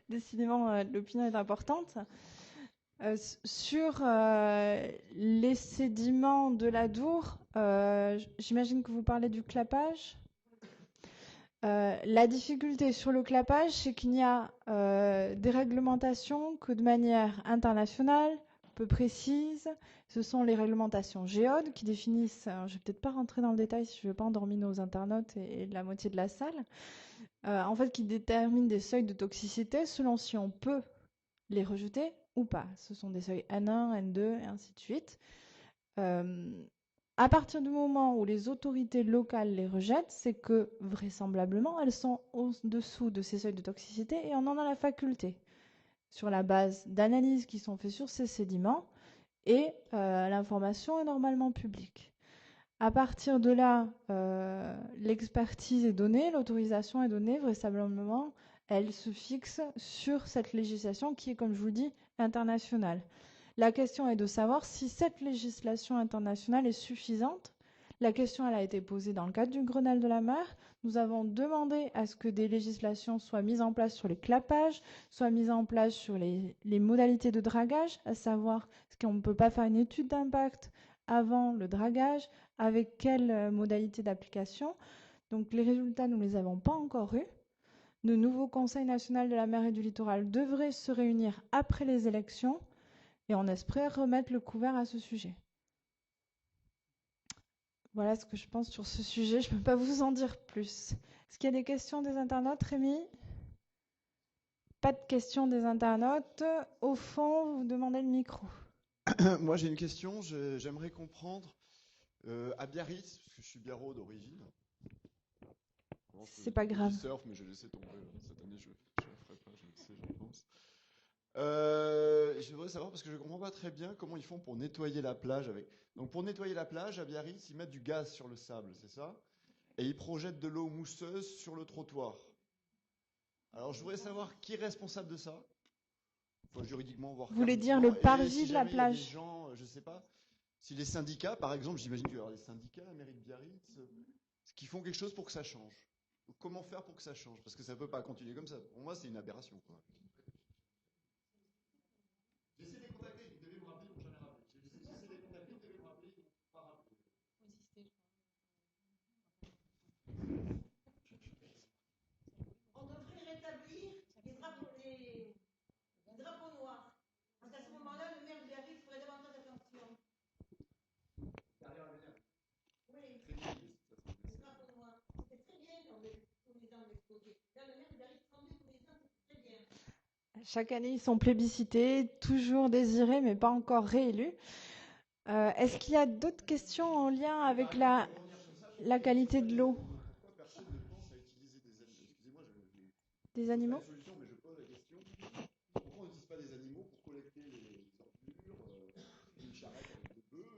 Décidément, l'opinion est importante. Sur les sédiments de la Dour, j'imagine que vous parlez du clapage. La difficulté sur le clapage, c'est qu'il n'y a des réglementations que de manière internationale peu précises. Ce sont les réglementations Géode qui définissent, alors je ne vais peut-être pas rentrer dans le détail si je ne veux pas endormir nos internautes et la moitié de la salle, en fait qui déterminent des seuils de toxicité selon si on peut les rejeter ou pas. Ce sont des seuils N1, N2 et ainsi de suite. À partir du moment où les autorités locales les rejettent, c'est que vraisemblablement elles sont au-dessous de ces seuils de toxicité et on en a la faculté sur la base d'analyses qui sont faites sur ces sédiments et l'information est normalement publique. À partir de là, l'expertise est donnée, l'autorisation est donnée, vraisemblablement, elle se fixe sur cette législation qui est, comme je vous le dis, internationale. La question est de savoir si cette législation internationale est suffisante. La question elle a été posée dans le cadre du Grenelle de la mer. Nous avons demandé à ce que des législations soient mises en place sur les clapages, soient mises en place sur les modalités de dragage, à savoir est-ce qu'on ne peut pas faire une étude d'impact avant le dragage, avec quelle modalité d'application. Donc les résultats, nous ne les avons pas encore eus. Le nouveau Conseil national de la mer et du littoral devrait se réunir après les élections et on espère remettre le couvert à ce sujet. Voilà ce que je pense sur ce sujet. Je ne peux pas vous en dire plus. Est-ce qu'il y a des questions des internautes, Rémi? Pas de questions des internautes. Au fond, vous demandez le micro. Moi, j'ai une question. J'aimerais comprendre à Biarritz, parce que je suis biarro d'origine. C'est pas grave. Je surf, mais j'ai laissé tomber. Cette année, je ne le ferai pas, je le sais, je pense. Je voudrais savoir, parce que je ne comprends pas très bien comment ils font pour nettoyer la plage. Donc, pour nettoyer la plage, à Biarritz, ils mettent du gaz sur le sable, c'est ça? Et ils projettent de l'eau mousseuse sur le trottoir. Alors, je voudrais savoir qui est responsable de ça. Faut juridiquement voir. Vous voulez dire le parvis de la plage? Des gens, je ne sais pas. Si les syndicats, par exemple, j'imagine qu'il y aura des syndicats, la mairie de Biarritz, qui font quelque chose pour que ça change. Comment faire pour que ça change? Parce que ça ne peut pas continuer comme ça. Pour moi, c'est une aberration, quoi. J'essaie de les contacter, ils devaient me rappeler, ils m'ont jamais rappelé. J'essaie de les contacter, ils devaient me rappeler, ils m'ont pas rappelé. On devrait rétablir les drapeaux noirs. Parce qu'à ce moment-là, le maire de Biarritz ferait davantage attention. Oui, les drapeaux noirs. C'est très bien quand tous les ans d'exposer. Là, le maire de Biarritz rendait tous les ans, c'est très bien. Chaque année, ils sont plébiscités, toujours désirés, mais pas encore réélus. Est-ce qu'il y a d'autres questions en lien avec la qualité de l'eau? Pourquoi personne ne pense à utiliser des animaux? Excusez-moi, Des animaux? mais je pose la question. Pourquoi on n'utilise pas des animaux pour collecter les ordures, une charrette avec des bœufs?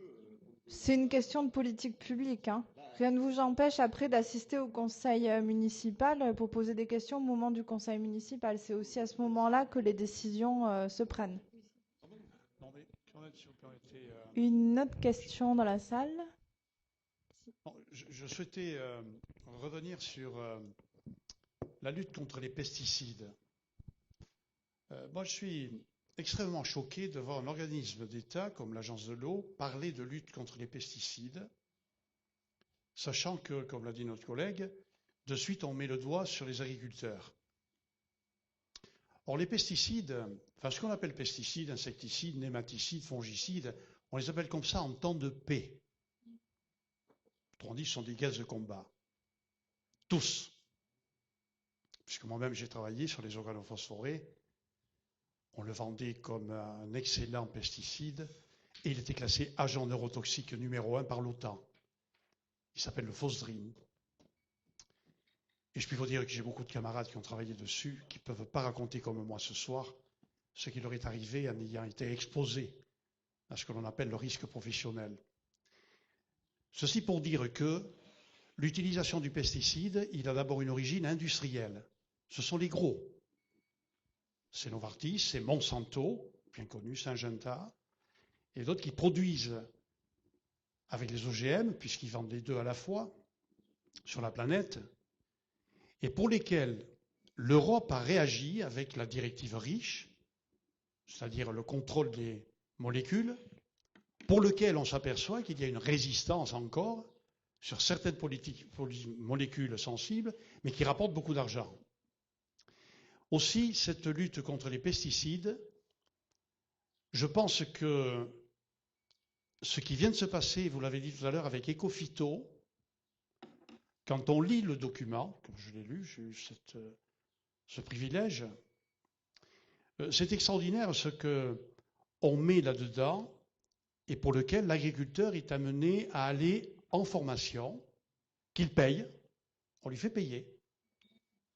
C'est une question de politique publique, hein. Rien ne vous empêche après d'assister au conseil municipal pour poser des questions au moment du conseil municipal. C'est aussi à ce moment-là que les décisions se prennent. Une autre question dans la salle? Je souhaitais revenir sur la lutte contre les pesticides. Moi, je suis extrêmement choqué de voir un organisme d'État comme l'Agence de l'eau parler de lutte contre les pesticides, sachant que, comme l'a dit notre collègue, de suite on met le doigt sur les agriculteurs. Or, les pesticides, enfin ce qu'on appelle pesticides, insecticides, nématicides, fongicides, on les appelle comme ça en temps de paix. Autrement dit, ce sont des gaz de combat. Tous. Puisque moi-même, j'ai travaillé sur les organophosphorés. On le vendait comme un excellent pesticide et il était classé agent neurotoxique numéro 1 par l'OTAN. Il s'appelle le Phosdrine. Et je peux vous dire que j'ai beaucoup de camarades qui ont travaillé dessus, qui ne peuvent pas raconter comme moi ce soir ce qui leur est arrivé en ayant été exposés à ce que l'on appelle le risque professionnel. Ceci pour dire que l'utilisation du pesticide, il a d'abord une origine industrielle. Ce sont les gros. C'est Novartis, c'est Monsanto, bien connu, Syngenta, et d'autres qui produisent avec les OGM, puisqu'ils vendent les deux à la fois, sur la planète, et pour lesquels l'Europe a réagi avec la directive REACH, c'est-à-dire le contrôle des molécules, pour lequel on s'aperçoit qu'il y a une résistance encore sur certaines molécules sensibles, mais qui rapportent beaucoup d'argent. Aussi, cette lutte contre les pesticides, Je pense que ce qui vient de se passer, vous l'avez dit tout à l'heure, avec Ecophyto, quand on lit le document, comme je l'ai lu, j'ai eu ce privilège, c'est extraordinaire ce qu'on met là-dedans et pour lequel l'agriculteur est amené à aller en formation, qu'il paye, on lui fait payer.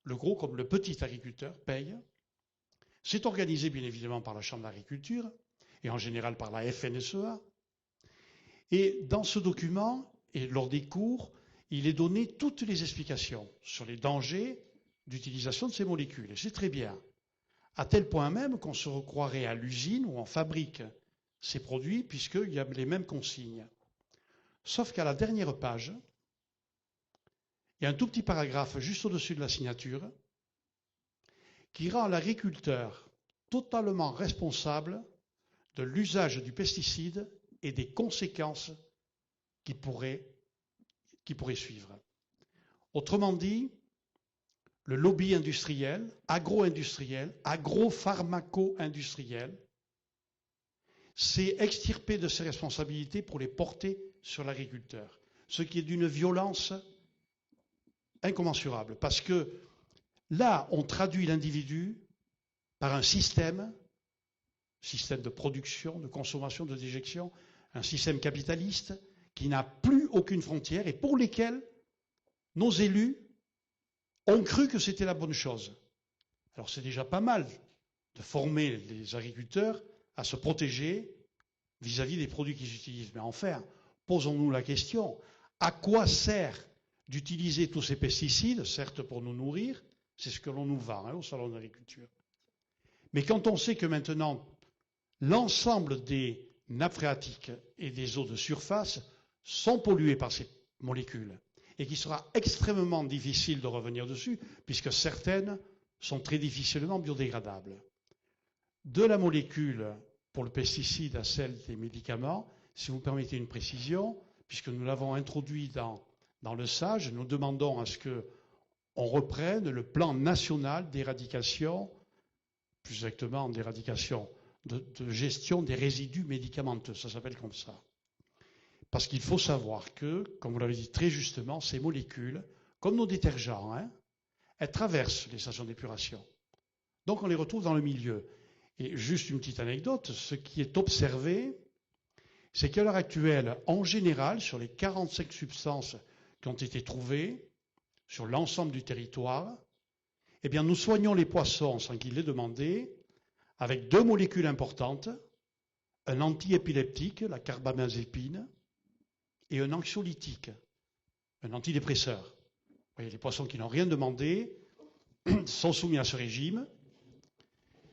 Le gros comme le petit agriculteur paye. C'est organisé bien évidemment par la Chambre d'agriculture et en général par la FNSEA. Et dans ce document, et lors des cours, il est donné toutes les explications sur les dangers d'utilisation de ces molécules. Et c'est très bien. À tel point même qu'on se recroirait à l'usine où on fabrique ces produits, puisqu'il y a les mêmes consignes. Sauf qu'à la dernière page, il y a un tout petit paragraphe juste au-dessus de la signature qui rend l'agriculteur totalement responsable de l'usage du pesticide et des conséquences qui pourraient suivre. Autrement dit, le lobby industriel, agro-industriel, agro-pharmaco-industriel s'est extirpé de ses responsabilités pour les porter sur l'agriculteur, ce qui est d'une violence incommensurable, parce que là, on traduit l'individu par un système de production, de consommation, de déjection, un système capitaliste qui n'a plus aucune frontière et pour lesquels nos élus ont cru que c'était la bonne chose. Alors c'est déjà pas mal de former les agriculteurs à se protéger vis-à-vis des produits qu'ils utilisent. Mais enfin, posons-nous la question, à quoi sert d'utiliser tous ces pesticides, certes pour nous nourrir, c'est ce que l'on nous vend au salon d'agriculture. Mais quand on sait que maintenant, l'ensemble des nappes phréatiques et des eaux de surface sont polluées par ces molécules, et qu'il sera extrêmement difficile de revenir dessus, puisque certaines sont très difficilement biodégradables. De la molécule pour le pesticide à celle des médicaments, si vous permettez une précision, puisque nous l'avons introduit dans le SAGE, nous demandons à ce qu'on reprenne le plan national d'éradication, plus exactement d'éradication, de gestion des résidus médicamenteux, ça s'appelle comme ça. Parce qu'il faut savoir que, comme vous l'avez dit très justement, ces molécules, comme nos détergents, elles traversent les stations d'épuration. Donc on les retrouve dans le milieu. Et juste une petite anecdote, ce qui est observé, c'est qu'à l'heure actuelle, en général, sur les 45 substances qui ont été trouvées sur l'ensemble du territoire, eh bien nous soignons les poissons sans qu'il l'ait demandé, avec 2 molécules importantes, un antiépileptique, la carbamazépine, et un anxiolytique, un antidépresseur. Vous voyez, les poissons qui n'ont rien demandé sont soumis à ce régime.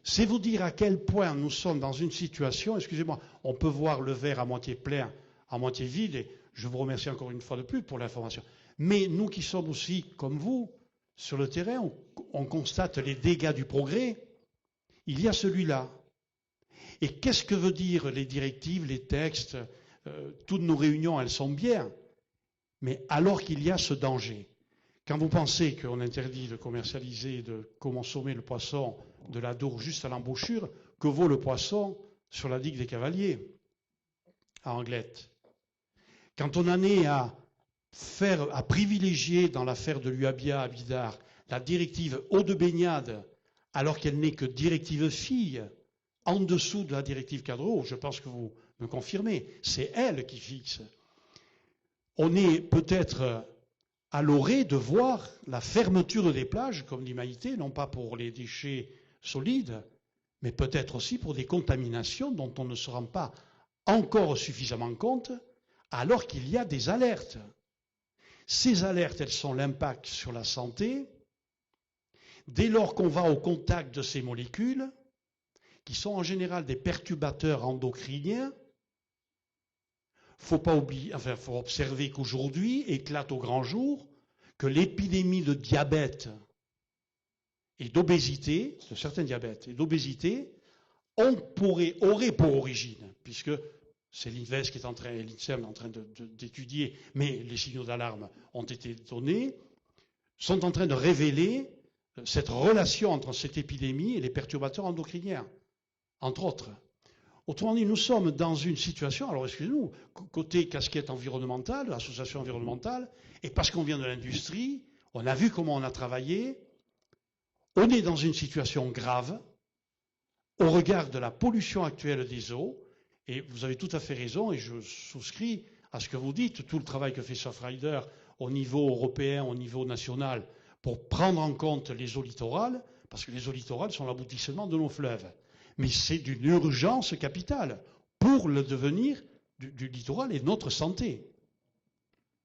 C'est vous dire à quel point nous sommes dans une situation, excusez-moi, on peut voir le verre à moitié plein, à moitié vide, et je vous remercie encore une fois de plus pour l'information. Mais nous qui sommes aussi, comme vous, sur le terrain, on constate les dégâts du progrès. Il y a celui-là. Et qu'est-ce que veut dire les directives, les textes, toutes nos réunions, elles sont bien. Mais alors qu'il y a ce danger, quand vous pensez qu'on interdit de commercialiser, de consommer le poisson de la Dour juste à l'embouchure, que vaut le poisson sur la digue des Cavaliers, à Anglette? Quand on en est à privilégier dans l'affaire de l'UABIA à Bidart la directive eau de baignade, alors qu'elle n'est que directive fille, en dessous de la directive cadre eau, je pense que vous me confirmez, c'est elle qui fixe. On est peut-être à l'orée de voir la fermeture des plages, comme dit Maïté, non pas pour les déchets solides, mais peut-être aussi pour des contaminations dont on ne se rend pas encore suffisamment compte, alors qu'il y a des alertes. Ces alertes, elles sont l'impact sur la santé. Dès lors qu'on va au contact de ces molécules, qui sont en général des perturbateurs endocriniens, faut observer qu'aujourd'hui éclate au grand jour que l'épidémie de diabète et d'obésité, de certains diabètes et d'obésité, aurait pour origine, puisque c'est l'INVES qui est en train, et l'INSERM est en train d'étudier, mais les signaux d'alarme ont été donnés, sont en train de révéler cette relation entre cette épidémie et les perturbateurs endocriniens, entre autres. Autrement dit, nous sommes dans une situation, alors excusez-nous, côté casquette environnementale, association environnementale, et parce qu'on vient de l'industrie, on a vu comment on a travaillé, on est dans une situation grave au regard de la pollution actuelle des eaux, et vous avez tout à fait raison, et je souscris à ce que vous dites, tout le travail que fait Surfrider au niveau européen, au niveau national, pour prendre en compte les eaux littorales, parce que les eaux littorales sont l'aboutissement de nos fleuves. Mais c'est d'une urgence capitale pour le devenir du littoral et de notre santé.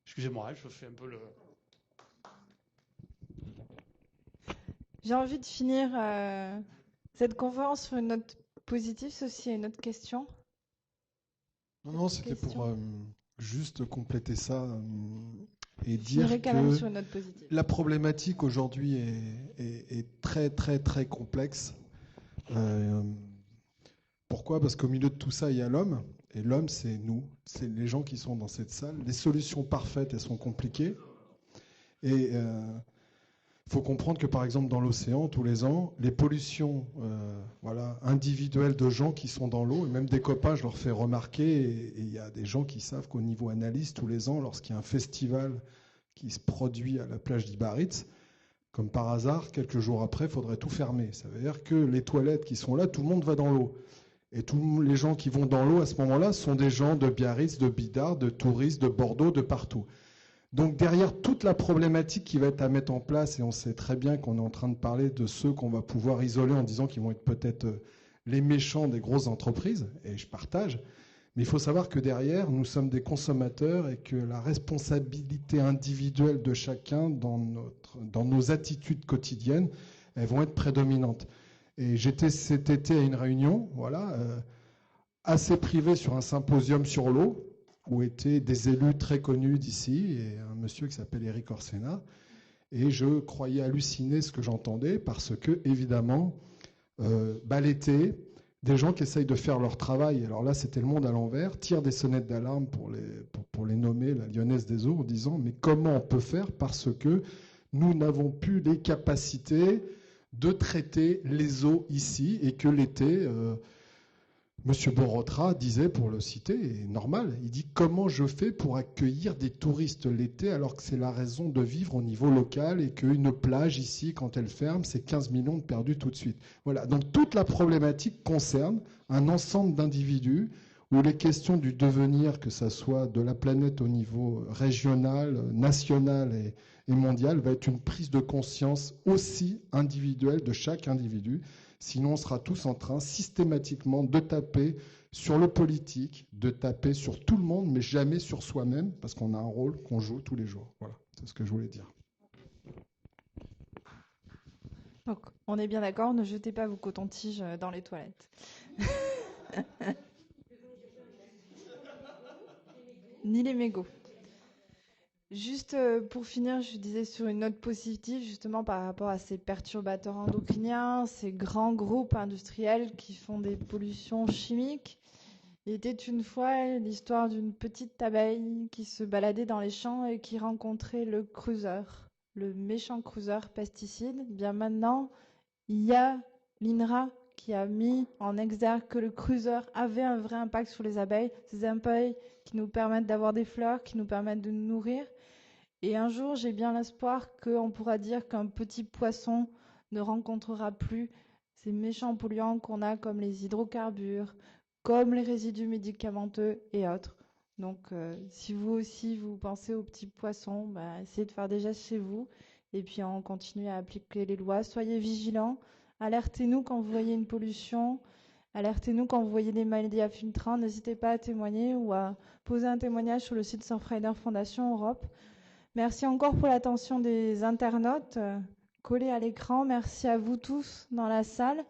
Excusez-moi, je fais un peu le... J'ai envie de finir cette conférence sur une note positive. Ceci est une autre question. Non, c'était pour juste compléter ça et Je dire finirai quand même que sur une note positive. la problématique aujourd'hui est très, très, très complexe. Pourquoi? Parce qu'au milieu de tout ça, il y a l'homme. Et l'homme, c'est nous. C'est les gens qui sont dans cette salle. Les solutions parfaites, elles sont compliquées. Et il faut comprendre que, par exemple, dans l'océan, tous les ans, les pollutions individuelles de gens qui sont dans l'eau, et même des copains, je leur fais remarquer, et il y a des gens qui savent qu'au niveau analyse, tous les ans, lorsqu'il y a un festival qui se produit à la plage d'Ibaritz, comme par hasard, quelques jours après, il faudrait tout fermer. Ça veut dire que les toilettes qui sont là, tout le monde va dans l'eau. Et tous les gens qui vont dans l'eau à ce moment-là sont des gens de Biarritz, de Bidart, de touristes, de Bordeaux, de partout. Donc derrière toute la problématique qui va être à mettre en place, et on sait très bien qu'on est en train de parler de ceux qu'on va pouvoir isoler en disant qu'ils vont être peut-être les méchants des grosses entreprises, et je partage, mais il faut savoir que derrière, nous sommes des consommateurs et que la responsabilité individuelle de chacun dans nos attitudes quotidiennes, elles vont être prédominantes. Et j'étais cet été à une réunion, assez privée sur un symposium sur l'eau, où étaient des élus très connus d'ici, et un monsieur qui s'appelle Éric Orsena, et je croyais halluciner ce que j'entendais, parce que, évidemment, l'été, des gens qui essayent de faire leur travail, alors là c'était le monde à l'envers, tirent des sonnettes d'alarme pour les nommer la Lyonnaise des eaux, en disant mais comment on peut faire, parce que nous n'avons plus les capacités de traiter les eaux ici, et que l'été... Monsieur Borotra disait, pour le citer, et normal, il dit comment je fais pour accueillir des touristes l'été alors que c'est la raison de vivre au niveau local et qu'une plage ici, quand elle ferme, c'est 15 millions de perdus tout de suite. Voilà, donc toute la problématique concerne un ensemble d'individus où les questions du devenir, que ça soit de la planète au niveau régional, national et mondial, va être une prise de conscience aussi individuelle de chaque individu. Sinon, on sera tous en train systématiquement de taper sur le politique, de taper sur tout le monde, mais jamais sur soi-même, parce qu'on a un rôle qu'on joue tous les jours. Voilà, c'est ce que je voulais dire. Donc, on est bien d'accord, ne jetez pas vos cotons-tiges dans les toilettes. Ni les mégots. Juste pour finir, je disais sur une note positive, justement par rapport à ces perturbateurs endocriniens, ces grands groupes industriels qui font des pollutions chimiques. Il était une fois l'histoire d'une petite abeille qui se baladait dans les champs et qui rencontrait le cruiser, le méchant cruiser pesticide. Bien maintenant, il y a l'INRA qui a mis en exergue que le cruiser avait un vrai impact sur les abeilles, ces abeilles qui nous permettent d'avoir des fleurs, qui nous permettent de nous nourrir. Et un jour, j'ai bien l'espoir qu'on pourra dire qu'un petit poisson ne rencontrera plus ces méchants polluants qu'on a comme les hydrocarbures, comme les résidus médicamenteux et autres. Donc, si vous aussi, vous pensez aux petits poissons, essayez de faire des gestes chez vous. Et puis, on continue à appliquer les lois. Soyez vigilants. Alertez-nous quand vous voyez une pollution. Alertez-nous quand vous voyez des médias filtrants. N'hésitez pas à témoigner ou à poser un témoignage sur le site Surfrider Fondation Europe. Merci encore pour l'attention des internautes collés à l'écran. Merci à vous tous dans la salle.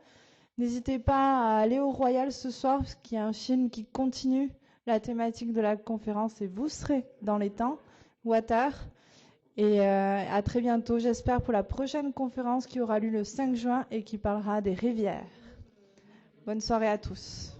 N'hésitez pas à aller au Royal ce soir, parce qu'il y a un film qui continue la thématique de la conférence et vous serez dans les temps. Water. Et à très bientôt, j'espère, pour la prochaine conférence qui aura lieu le 5 juin et qui parlera des rivières. Bonne soirée à tous.